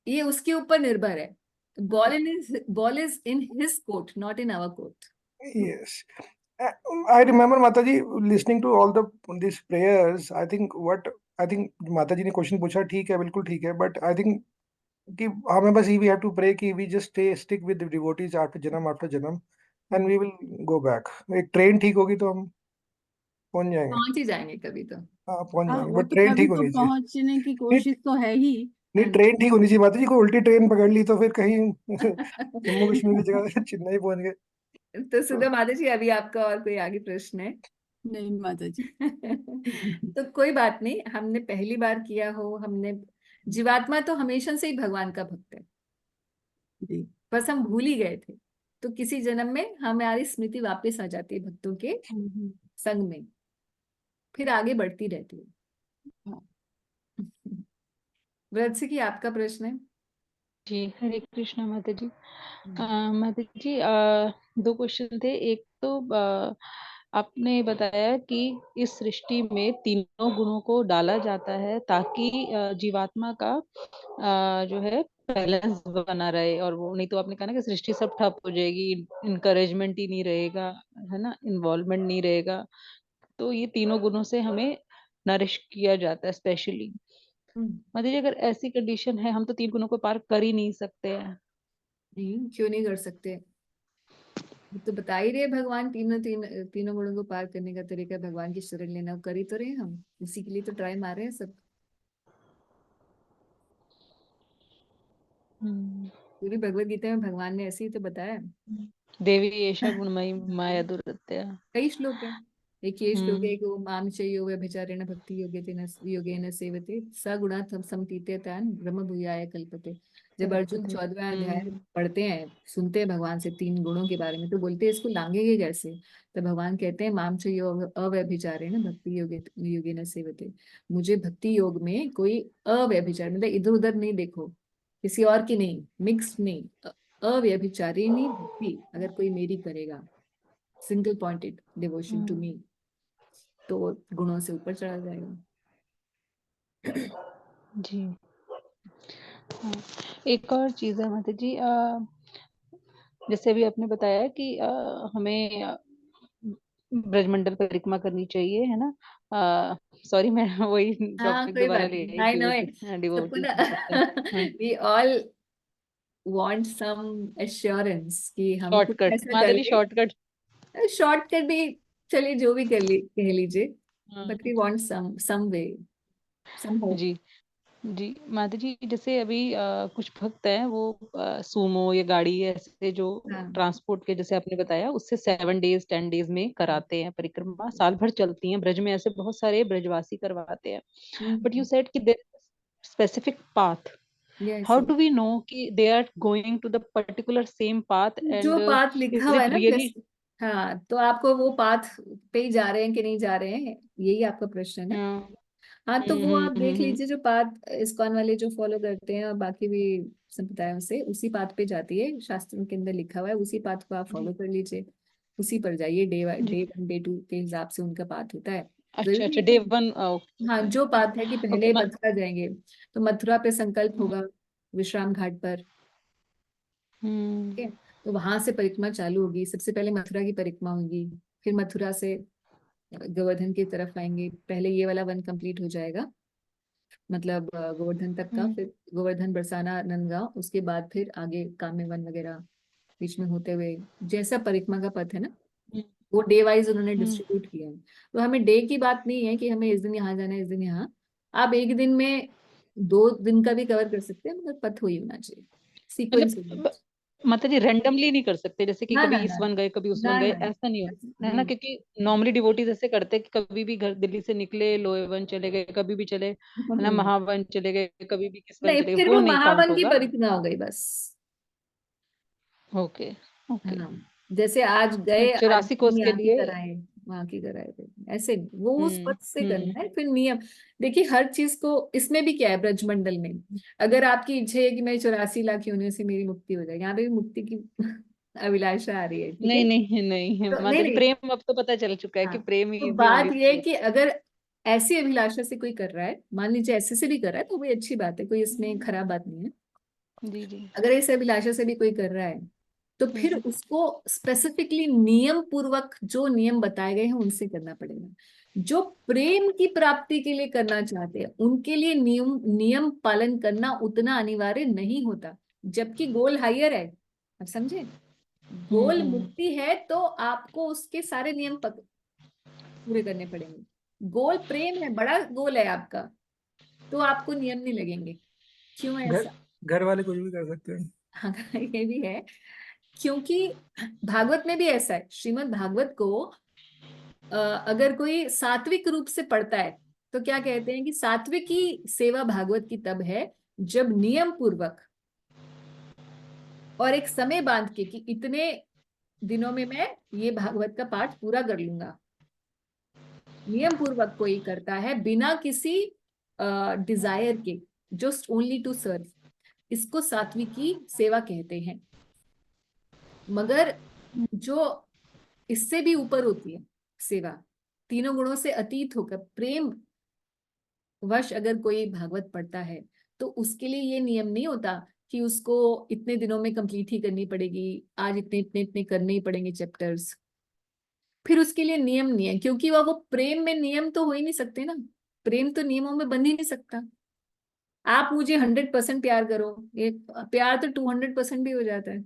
ये उसके ऊपर निर्भर है। Ball is in his court, not in our court. Yes. Uh, I remember Mataji listening to all the these prayers. I think Mataji ने क्वेश्चन पूछा ठीक है, बिल्कुल ठीक है, but I think कि हमें बस we have to pray कि we just stick with the devotees after जन्म and we will go back. एक ट्रेन ठीक होगी तो हम पहुंच जाएंगे। पहुंच ही जाएंगे कभी तो। हाँ पहुंच हाँ, जाएंगे, वो बट तो ट्रेन कभी ठीक तो होनी चाहिए। पहुंचने की नहीं कोशिश तो है ही। नहीं, ट्रेन ठीक होनी चाहिए माताजी, कोई उल्टी ट्रेन पकड़ ली तो फिर कहीं जम्मू कश्मीर की जगह चेन्नई पहुंच गए। तो सुधा माता जी, अभी आपका और कोई आगे प्रश्न है? नहीं माता जी। तो कोई बात नहीं, हमने पहली बार किया हो, हमने जीवात्मा तो हमेशा से ही भगवान का भक्त है, जी। बस हम भूल ही गए थे, तो किसी जन्म में हमारी स्मृति वापस आ जाती है भक्तों के संग में, फिर आगे बढ़ती रहती है। हाँ। व्रत से की आपका प्रश्न है? जी हरे कृष्णा माता जी। हम्म। माता जी, 2 क्वेश्चन थे। एक तो आपने बताया कि इस सृष्टि में तीनों गुणों को डाला जाता है ताकि जीवात्मा का जो है बैलेंस बना रहे, और वो नहीं तो आपने कहा ना कि सृष्टि सब ठप हो जाएगी, इनकरेजमेंट ही नहीं रहेगा, है ना, इन्वॉल्वमेंट नहीं रहेगा। तो ये तीनों गुणों से हमें नरिश किया जाता है स्पेशली। माता जी, अगर ऐसी कंडीशन है, हम तो 3 गुणों को पार कर ही नहीं सकते हैं। नहीं, क्यों नहीं कर सकते? ये तो बता ही रहे भगवान, तीनों गुणों को पार करने का तरीका भगवान की शरण लेना, कर ही तो रहे हम, इसी के लिए तो ट्राई मार रहे हैं सब। पूरी भगवत गीता में भगवान ने ऐसे ही तो बताया है। देवी एषा गुणमयी माया दुरत्या। कई श्लोक है, एक ये श्लोक है, हम्म एक वो माम चयो व्यभिचारेण भक्ति योगेन सेवते स गुणा समतीते तान ब्रह्म भूयाय कल्पते। जब अर्जुन 14वां अध्याय पढ़ते हैं, सुनते हैं भगवान से 3 गुणों के बारे में, तो बोलते हैं इसको लांघेंगे कैसे? तो भगवान कहते हैं माम चयो अव्यभिचारेण भक्ति योगेन सेवते। मुझे भक्ति योग में कोई अव्यभिचार, मतलब इधर उधर नहीं देखो, किसी और की नहीं, मिक्स नहीं, अव्यभिचारिणी भक्ति अगर कोई मेरी करेगा, single pointed devotion to me, तो गुणों से ऊपर चढ़ा जाएगा। जी। हाँ, एक और चीज है माता जी, जैसे अभी आपने बताया कि हमें ब्रजमंडल परिक्रमा करनी चाहिए, है ना। सॉरी, मैं वही हाँ टॉपिक कोई दोबारा बात ले नहीं, I, I know it. Devotee सबको डिवोटी ना के चक्कर। We all want some assurance कि हम कुछ शॉर्टकट ऐसा माता कर जी, शॉर्टकट। ले, शॉर्टकट भी चलिए, जो भी कह लीजिए, हाँ, but we want some way, some hope. जी जी माता जी, जैसे अभी कुछ भक्त हैं वो सूमो या गाड़ी ऐसे जो हाँ। ट्रांसपोर्ट के, जैसे आपने बताया, उससे 7 डेज 10 डेज में कराते हैं परिक्रमा, साल भर चलती हैं। ब्रज में ऐसे बहुत सारे ब्रजवासी करवाते हैं। But you hmm. सेड कि there specific path, Yes, how yes. do we know कि they are going to the particular same path जो and पाथ is लिखा हुआ है it ना, really जैसे हाँ, तो आपको वो पाथ पे ही जा रहे हैं कि नहीं जा रहे हैं, यही आपका प्रश्न है ना। हाँ, हाँ, तो वो आप देख हम्म। लीजिए, जो पाथ इस्कॉन वाले जो फॉलो करते हैं और बाकी भी संप्रदायों से उसी पाथ पे जाती है, शास्त्रों के अंदर लिखा हुआ है, उसी पाथ को आप फॉलो कर लीजिए, उसी पर जाइए। डे जी। डे 1 डे 2 के हिसाब से उनका पाथ होता है। अच्छा जरूरी अच्छा, है डे कि 1। हाँ, जो पाथ है कि ओके। पहले मथुरा जाएंगे तो मथुरा पे संकल्प होगा, विश्राम घाट पर। ठीक है, तो वहां से परिक्रमा चालू होगी, सबसे पहले मथुरा की परिक्रमा होगी, फिर मथुरा से गोवर्धन की तरफ आएंगे। पहले ये वाला वन कंप्लीट हो जाएगा, मतलब गोवर्धन तक का, फिर गोवर्धन, बरसाना, नंदगांव, उसके बाद फिर आगे काम्य वन वगैरह बीच में होते हुए, जैसा परिक्रमा का पथ है ना, वो डे वाइज उन्होंने डिस्ट्रीब्यूट किया है। तो हमें डे की बात नहीं है कि हमें इस दिन यहाँ जाना है, इस दिन यहाँ। आप एक दिन में 2 दिन का भी कवर कर सकते हैं, मगर पथ वही होना चाहिए, सीक्वेंस होना मतलब चाहिए। माता जी रैंडमली नहीं कर सकते, जैसे कि ना कभी ना इस ना वन गए कभी उस वन ना गए, ना ऐसा नहीं ऐसा हो है ना, नहीं। क्योंकि नॉर्मली डिवोटीज ऐसे करते हैं कि कभी भी घर दिल्ली से निकले लोए वन चले गए, कभी भी चले है ना महावन चले गए, कभी भी किस वन नहीं, चले गए, फिर वो वो नहीं काउंट महावन की होगा। परिक्रमा हो गई बस। Okay okay. हाँ, जैसे आज गए, आज 84 कोस के यहाँ की लिए। कराए, वहां की कराए थे, ऐसे नहीं, वो उस पद से हम्म। करना है, फिर नियम। देखिए, हर चीज को, इसमें भी क्या है ब्रजमंडल में, अगर आपकी इच्छा है कि मैं 84 लाख योनियों से मेरी मुक्ति हो जाए, यहाँ पे भी मुक्ति की अभिलाषा आ रही है। ठीक है, नहीं नहीं नहीं तो नहीं माता जी, नहीं, प्रेम अब तो पता चल चुका है कि हाँ, प्रेम तो ही दी बात ओनली ये है ट्रूथ। कि अगर ऐसी अभिलाषा से कोई कर रहा है, मान लीजिए ऐसे से भी कर रहा है, तो वो अच्छी बात है, कोई इसमें खराब बात नहीं है। जी जी। अगर इस अभिलाषा से भी कोई कर रहा है, तो फिर उसको स्पेसिफिकली नियम पूर्वक जो नियम बताए गए हैं उनसे करना पड़ेगा। जो प्रेम की प्राप्ति के लिए करना चाहते हैं, उनके लिए नियम नियम पालन करना उतना अनिवार्य नहीं होता, जबकि गोल हायर है। अब समझे, गोल मुक्ति है तो आपको उसके सारे नियम पूरे करने पड़ेंगे। गोल प्रेम है, बड़ा गोल है आपका, तो आपको नियम नहीं लगेंगे। क्यों घर ऐसा? घर वाले कुछ भी कर सकते हैं। हाँ, ये भी है, क्योंकि भागवत में भी ऐसा है। श्रीमद् भागवत को अगर कोई सात्विक रूप से पढ़ता है, तो क्या कहते हैं कि सात्विक की सेवा भागवत की तब है जब नियम पूर्वक और एक समय बांध के कि इतने दिनों में मैं ये भागवत का पाठ पूरा कर लूंगा, नियम पूर्वक कोई करता है बिना किसी डिजायर के, जस्ट ओनली टू सर्व, इसको सात्विकी सेवा कहते हैं। मगर जो इससे भी ऊपर होती है सेवा, तीनों गुणों से अतीत होकर प्रेम वश अगर कोई भागवत पढ़ता है, तो उसके लिए ये नियम नहीं होता कि उसको इतने दिनों में कंप्लीट ही करनी पड़ेगी, आज इतने इतने इतने करने ही पड़ेंगे चैप्टर्स। फिर उसके लिए नियम नहीं है, क्योंकि वो प्रेम में नियम तो हो ही नहीं सकते ना, प्रेम तो नियमों में बंध ही नहीं सकता। आप मुझे 100% प्यार करो, ये प्यार तो 200% भी हो जाता है,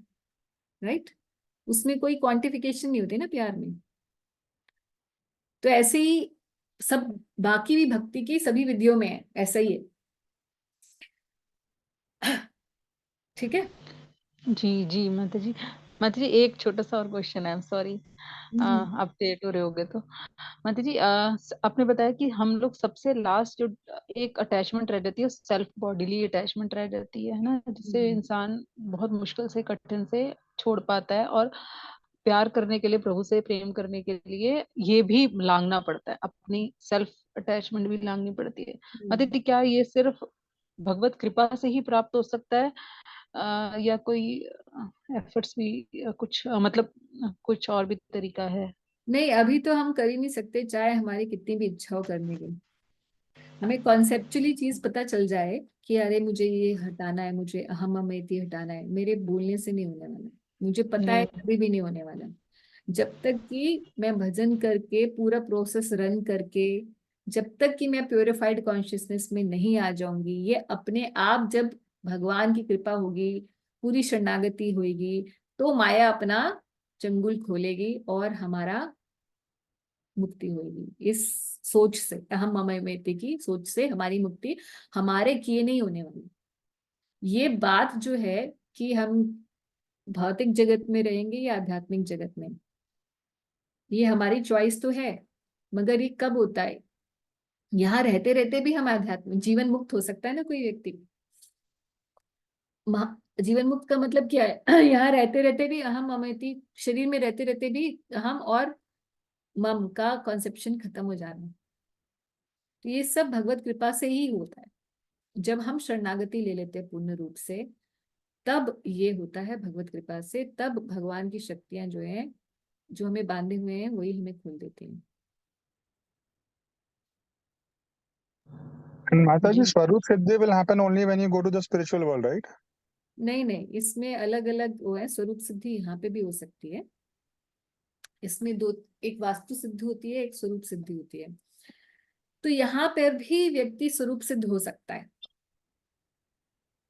राइट? उसमें कोई क्वांटिफिकेशन नहीं होती ना प्यार में। तो ऐसे ही सब बाकी भी भक्ति की सभी विधियों में है, ऐसा ही है। ठीक है। जी जी माता जी एक छोटा सा और क्वेश्चन है, आई एम सॉरी आप लेट हो रहे होगे तो। माता जी आपने बताया कि हम लोग सबसे लास्ट जो एक अटैचमेंट रह जाती है सेल्फ बॉडीली अटैचमेंट रह जाती है ना, जिससे इंसान बहुत मुश्किल से कठिन से छोड़ पाता है, और प्यार करने के लिए प्रभु से प्रेम करने के लिए ये भी लांघना पड़ता है, अपनी सेल्फ अटैचमेंट भी लांघनी पड़ती है। माता जी क्या ये सिर्फ भगवत कृपा से ही प्राप्त हो सकता है या कोई एफर्ट्स भी कुछ मतलब कुछ और भी तरीका है? नहीं, अभी तो हम कर ही नहीं सकते, चाहे हमारी कितनी भी इच्छा हो करने की। हमें कॉन्सेप्चुअली चीज पता चल जाए कि अरे मुझे ये हटाना है, मुझे अहम ममएति हटाना है, मेरे बोलने से नहीं होने वाला, मुझे पता है नहीं। कभी भी नहीं होने वाला। जब तक कि मैं भजन करके पूरा प्रोसेस रन करके, जब तक कि मैं प्योरिफाइड कॉन्शियसनेस में नहीं आ जाऊंगी, ये अपने आप जब भगवान की कृपा होगी, पूरी शरणागति होगी, तो माया अपना चंगुल खोलेगी और हमारा मुक्ति होगी। इस सोच से, अहम ममएति की सोच से हमारी मुक्ति हमारे किए नहीं होने वाली। ये बात जो है कि हम भौतिक जगत में रहेंगे या आध्यात्मिक जगत में, ये हमारी चॉइस तो है, मगर ये कब होता है? यहाँ रहते रहते भी हम आध्यात्मिक जीवन मुक्त हो सकता है ना कोई व्यक्ति, जीवन मुक्त का मतलब क्या है? यहाँ रहते रहते भी अहम ममैति, शरीर में रहते रहते भी अहम और मम का कॉन्सेप्शन खत्म हो जाना। तो ये सब भगवत कृपा से ही होता है। जब हम शरणागति ले लेते हैं पूर्ण रूप से, तब ये होता है भगवत कृपा से। तब भगवान की शक्तियां जो है, जो हमें बांधे हुए हैं, वही हमें खोल देती हैं। And Mataji, Swarup Siddhi will happen only when you go to the spiritual world, right? नहीं नहीं, इसमें अलग अलग वो है। स्वरूप सिद्धि यहाँ पे भी हो सकती है। इसमें दो, एक वास्तु सिद्धि होती है, एक स्वरूप सिद्धि होती है। तो यहाँ पर भी व्यक्ति स्वरूप सिद्ध हो सकता है।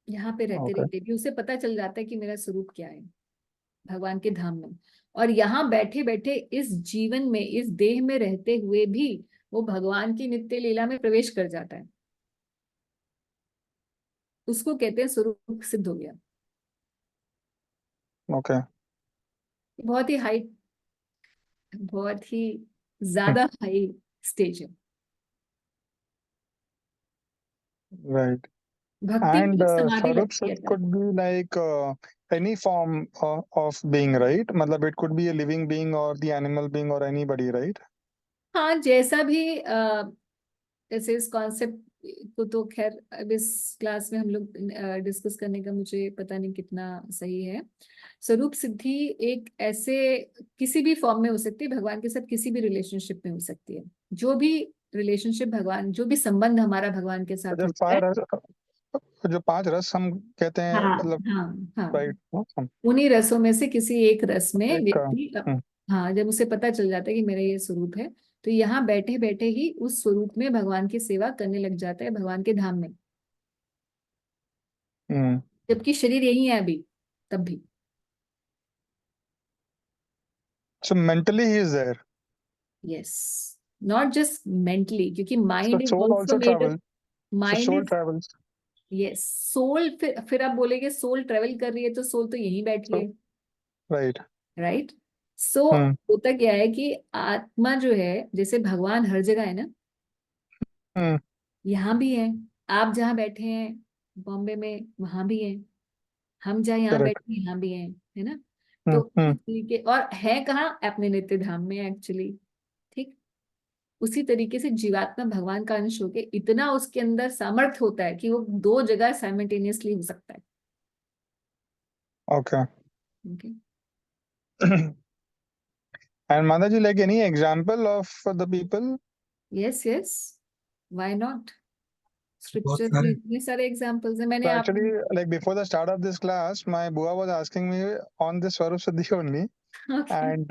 यहाँ पे रहते Okay. रहते भी उसे पता चल जाता है कि मेरा स्वरूप क्या है भगवान के धाम में। और यहाँ बैठे बैठे इस जीवन में, इस देह में रहते हुए भी वो भगवान की नित्य लीला में प्रवेश कर जाता है। उसको कहते हैं स्वरूप सिद्ध हो गया। Okay. बहुत ही हाई, बहुत ही ज्यादा हाई स्टेज है। Right. भक्ति And में समाधि Swarup लगती है Siddhi तब। could be like any form of being, right? Matlab it could be a living being or the animal being or anybody, right? हाँ, जैसा भी जैसे इस कॉन्सेप्ट को तो खैर अब इस क्लास में हम लोग डिस्कस करने का मुझे पता नहीं कितना सही है। स्वरूप सिद्धि एक ऐसे किसी भी फॉर्म में हो सकती है, भगवान के साथ किसी भी रिलेशनशिप में हो सकती है। जो भी रिलेशनशिप भगवान, जो भी संबंध हमारा भगवान के साथ जो होता है, जो 5 रस हम कहते हैं, हाँ मतलब हाँ हाँ, राइट, उन्हीं रसों में से किसी एक रस में एक व्यक्ति हाँ, जब उसे पता चल जाता है कि मेरा ये स्वरूप है, तो यहाँ बैठे बैठे ही उस स्वरूप में भगवान की सेवा करने लग जाता है, भगवान के धाम में। जबकि शरीर यही है अभी, तब भी। so mentally he is there, yes, not just mentally, क्योंकि so mind is soul also also made up. travels, so mind soul is, travels, yes, soul. फिर आप बोलेंगे सोल ट्रेवल कर रही है, तो सोल तो यहीं बैठी so है, right, राइट। सो हम्म होता क्या है कि आत्मा जो है, जैसे भगवान हर जगह है ना, हम्म यहाँ भी है। आप जहाँ बैठे हैं बॉम्बे में, वहां भी है। हम जहाँ यहाँ correct, बैठे हैं, यहाँ भी है ना। तो उसी हम्म तरीके, और है कहाँ? अपने नित्य धाम में एक्चुअली। ठीक, उसी तरीके से जीवात्मा भगवान का अंश होके इतना उसके अंदर सामर्थ्य होता है कि वो दो जगह साइमल्टेनियसली हो सकता है। okay. Okay. And Mataji, like any example of the people? Yes yes, why not. बहुत स्क्रिप्चर में सारे इतने सारे एग्जांपल्स हैं। मैंने So आप actually, like before the start of this class, my bua was asking me on this Swarup Siddhi only, okay. and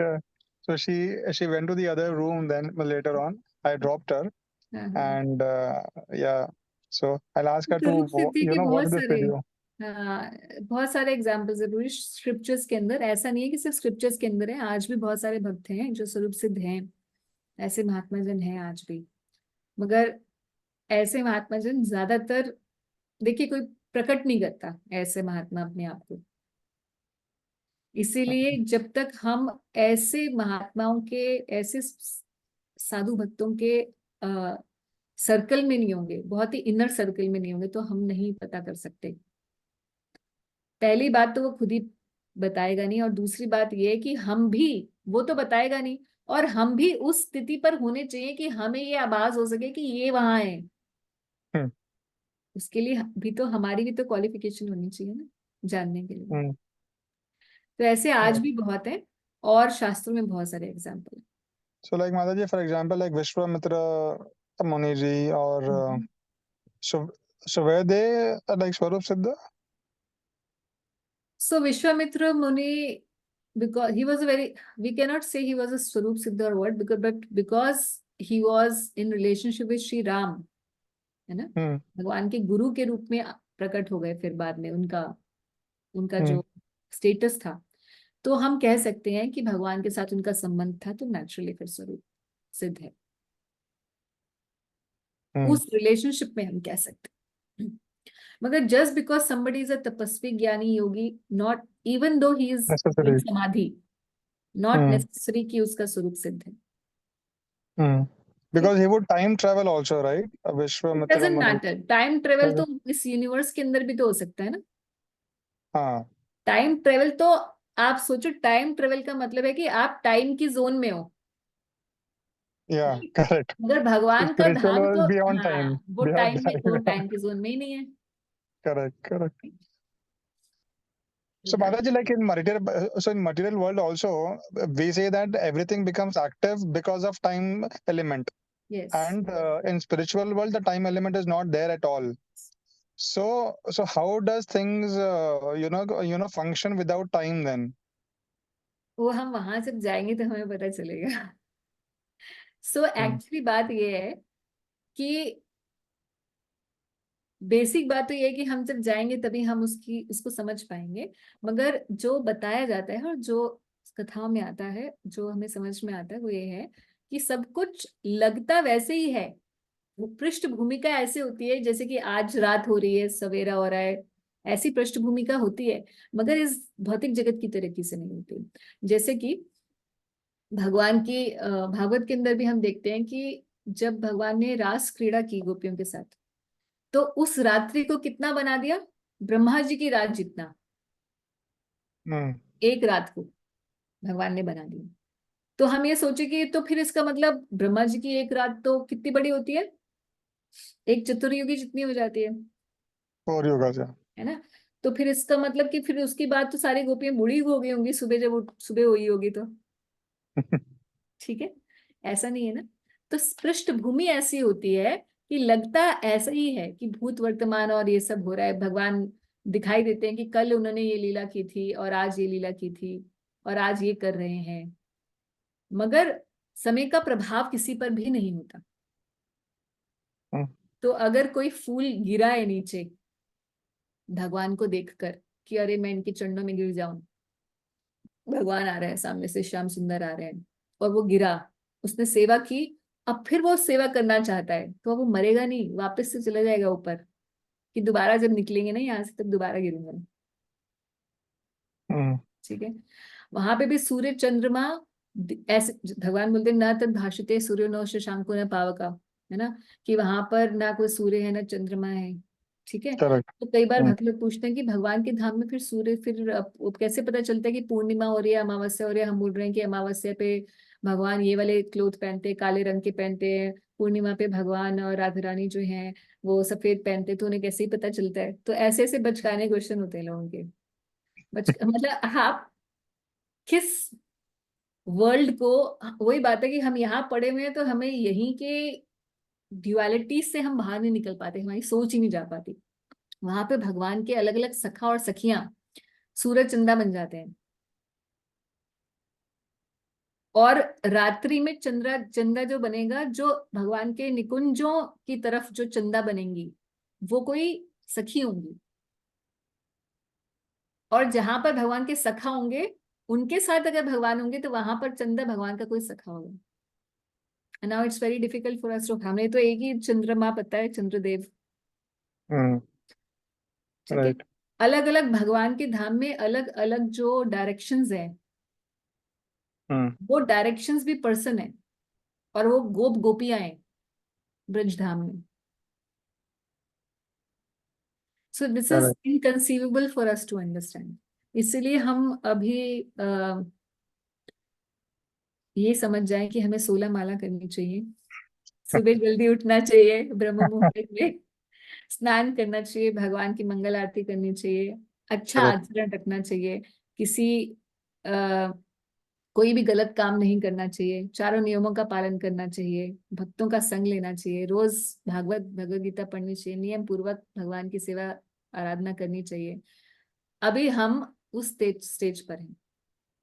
so she went to the other room. Then later on, I dropped her, and yeah, so I'll ask her to स्वरूप सिद्धि के watch बहुत this सारे, video. हाँ, बहुत सारे examples है पूरी scriptures के अंदर। ऐसा नहीं है कि सिर्फ स्क्रिप्चर्स के अंदर है, आज भी बहुत सारे भक्त हैं जो स्वरूप सिद्ध हैं। ऐसे महात्मा जन हैं आज भी, मगर ऐसे महात्मा जन ज्यादातर, देखिए, कोई प्रकट नहीं करता ऐसे महात्मा अपने आप को। इसीलिए जब तक हम ऐसे महात्माओं के, ऐसे साधु भक्तों के सर्कल में नहीं होंगे, बहुत ही इनर सर्कल में नहीं होंगे, तो हम नहीं पता कर सकते। पहली बात तो वो खुद ही बताएगा नहीं, और दूसरी बात ये है कि हम भी, वो तो बताएगा नहीं, और हम भी उस स्थिति पर होने चाहिए कि हमें ये आभास हो सके कि ये वहां है। हम्म उसके लिए भी तो हमारी भी तो क्वालिफिकेशन होनी चाहिए ना, जानने के लिए। हम्म तो ऐसे आज भी बहुत है, और शास्त्रों में बहुत सारे example So like Mataji, for example, like Vishwamitra Muni ji or हैं। so were they like Swarup Siddha? So Vishwamitra Muni, because he was a very, we cannot say he was a Swarup Siddha or what, because he was in relationship with Shri Ram, है ना, भगवान के गुरु के रूप में प्रकट हो गए फिर बाद में। उनका जो स्टेटस था, तो हम कह सकते हैं कि भगवान के साथ उनका संबंध था, तो नेचुरली फिर स्वरूप सिद्ध है। उस रिलेशनशिप में हम कह सकते हैं। मगर just because somebody is a tapasvi gyani yogi, not even though he is Necessary. Samadhi, not necessary कि उसका स्वरूप सिद्ध है। Because he would time travel also, right? Vishwamitra doesn't Muni. Matter, time travel तो इस यूनिवर्स के अंदर भी तो हो सकता है ना। हाँ टाइम ट्रेवल तो आप सोचो, टाइम ट्रेवल का मतलब है कि आप टाइम की जोन में हो। या करेक्ट। मगर भगवान का स्पिरिचुअल धाम वर्ल्ड तो, बियॉन्ड टाइम, हाँ, वो बियॉन्ड टाइम में, वो टाइम। टाइम की जोन में ही नहीं है। Correct correct. तो So that- Balaji, like in material world also, we say that everything becomes active because of time element, yes. and in spiritual world, the time element is not there at all. So how does things function without time then? वो हम वहां जब जाएंगे तो हमें पता चलेगा। सो Hmm. Actually बात ये है कि बेसिक बात तो ये है कि हम जब जाएंगे तभी हम उसको समझ पाएंगे। मगर जो बताया जाता है और जो कथाओं में आता है, जो हमें समझ में आता है, वो ये है कि सब कुछ लगता वैसे ही है। वो पृष्ठभूमिका ऐसे होती है जैसे कि आज रात हो रही है, सवेरा हो रहा है, ऐसी पृष्ठभूमिका होती है। मगर इस भौतिक जगत की तरीके से नहीं होती। जैसे कि भगवान की भागवत के अंदर भी हम देखते हैं कि जब भगवान ने रास क्रीड़ा की गोपियों के साथ, तो उस रात्रि को कितना बना दिया? ब्रह्मा जी की रात जितना Hmm. एक रात को भगवान ने बना दिया। तो हम ये सोचे कि तो फिर इसका मतलब ब्रह्मा जी की एक रात तो कितनी बड़ी होती है? एक चतुर्युगी जितनी हो जाती और योगा से। है ना? तो फिर इसका मतलब कि फिर उसकी बाद तो सारी गोपियां बूढ़ी हो गई होंगी, सुबह जब सुबह हुई होगी तो। ठीक है, ऐसा नहीं है ना। तो पृष्ठभूमि ऐसी होती है कि लगता ऐसा ही है कि भूत वर्तमान और ये सब हो रहा है। भगवान दिखाई देते हैं कि कल उन्होंने ये लीला की थी और आज ये लीला की थी और आज ये कर रहे हैं। मगर समय का प्रभाव किसी पर भी नहीं होता। Hmm. तो अगर कोई फूल गिरा है नीचे भगवान को देखकर कि अरे मैं इनके चरणों में गिर जाऊं, भगवान आ रहे हैं सामने से, श्याम सुंदर आ रहे हैं, और वो गिरा, उसने सेवा की, अब फिर वो सेवा करना चाहता है, तो अब वो मरेगा नहीं, वापस से चला जाएगा ऊपर कि दोबारा जब निकलेंगे ना यहाँ से तब दोबारा गिरूंगा। Hmm. ठीक है, वहां पे भी सूर्य चंद्रमा ऐसे भगवान बोलते हैं, ना तद भाषते सूर्य न शशांको न पावका, है ना, कि वहां पर ना कोई सूर्य है ना चंद्रमा है। ठीक है, Correct. तो कई बार Hmm. भक्त लोग पूछते हैं कि भगवान के धाम में फिर सूर्य, फिर कैसे पता चलता है कि पूर्णिमा हो रही है, अमावस्या हो रही है? हम बोल रहे हैं कि अमावस्या पे भगवान ये वाले क्लोथ पहनते हैं, काले रंग के पहनते हैं, पूर्णिमा पे भगवान और राधा रानी जो है वो सफेद पहनते हैं, तो उन्हें कैसे ही पता चलता है? तो ऐसे ऐसे बचकाने क्वेश्चन होते हैं लोगों के। मतलब आप किस वर्ल्ड को, वही बात है कि हम यहाँ पढ़े हुए हैं तो हमें यहीं के ड्युअलिटी से हम बाहर नहीं निकल पाते, हमारी सोच ही नहीं जा पाती। वहां पे भगवान के अलग अलग सखा और सखियां सूरज चंदा बन जाते हैं, और रात्रि में चंद्रा चंदा जो बनेगा, जो भगवान के निकुंजों की तरफ जो चंदा बनेंगी वो कोई सखी होंगी, और जहां पर भगवान के सखा होंगे उनके साथ अगर भगवान होंगे तो वहां पर चंदा भगवान का कोई सखा होगा। Now it's very difficult for us to, हमें तो एक ही चंद्रमा पता है, चंद्रदेव। Hmm. ठीक है, Right. अलग अलग भगवान के धाम में अलग अलग जो डायरेक्शंस हैं, Hmm. वो डायरेक्शंस भी पर्सन है, और वो गोप गोपियां हैं ब्रज धाम में। So this is Correct. Inconceivable for us to understand. इसलिए हम अभी ये समझ जाएं कि हमें 16 माला करनी चाहिए, सुबह जल्दी उठना चाहिए ब्रह्म मुहूर्त में, स्नान करना चाहिए, भगवान की मंगल आरती करनी चाहिए, अच्छा Correct. आचरण रखना चाहिए, किसी आ, कोई भी गलत काम नहीं करना चाहिए, चारों नियमों का पालन करना चाहिए, भक्तों का संग लेना चाहिए, रोज भगवत गीता पढ़नी चाहिए, नियम पूर्वक भगवान की सेवा आराधना करनी चाहिए। अभी हम उस स्टेज पर हैं,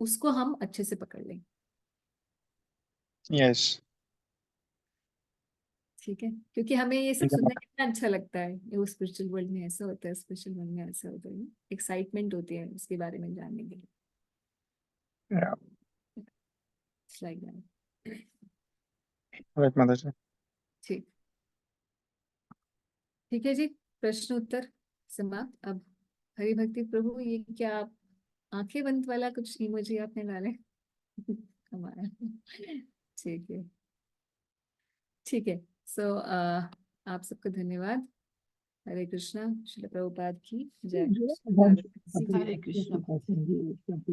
उसको हम अच्छे से पकड़ लें। Yes. ठीक है, क्योंकि हमें ये सब Yeah. सुनना कितना अच्छा लगता है, ये वो स्पिरिचुअल वर्ल्ड में ऐसा होता है, स्पिरिचुअल वर्ल्ड में ऐसा होता है, एक्साइटमेंट होती है उसके बारे में जानने के लिए। Yeah. It's like that. Right, Mataji. ठीक, ठीक है जी, प्रश्न उत्तर समाप्त। अब हरि भक्ति प्रभु, ये क्या आप आंखें बंद वाला कुछ इमोजी आपने डाले? हमारा ठीक है, ठीक है। सो आप सबको धन्यवाद। हरे कृष्णा। श्रील प्रभुपाद की जय। हरे कृष्ण।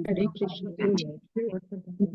हरे कृष्ण।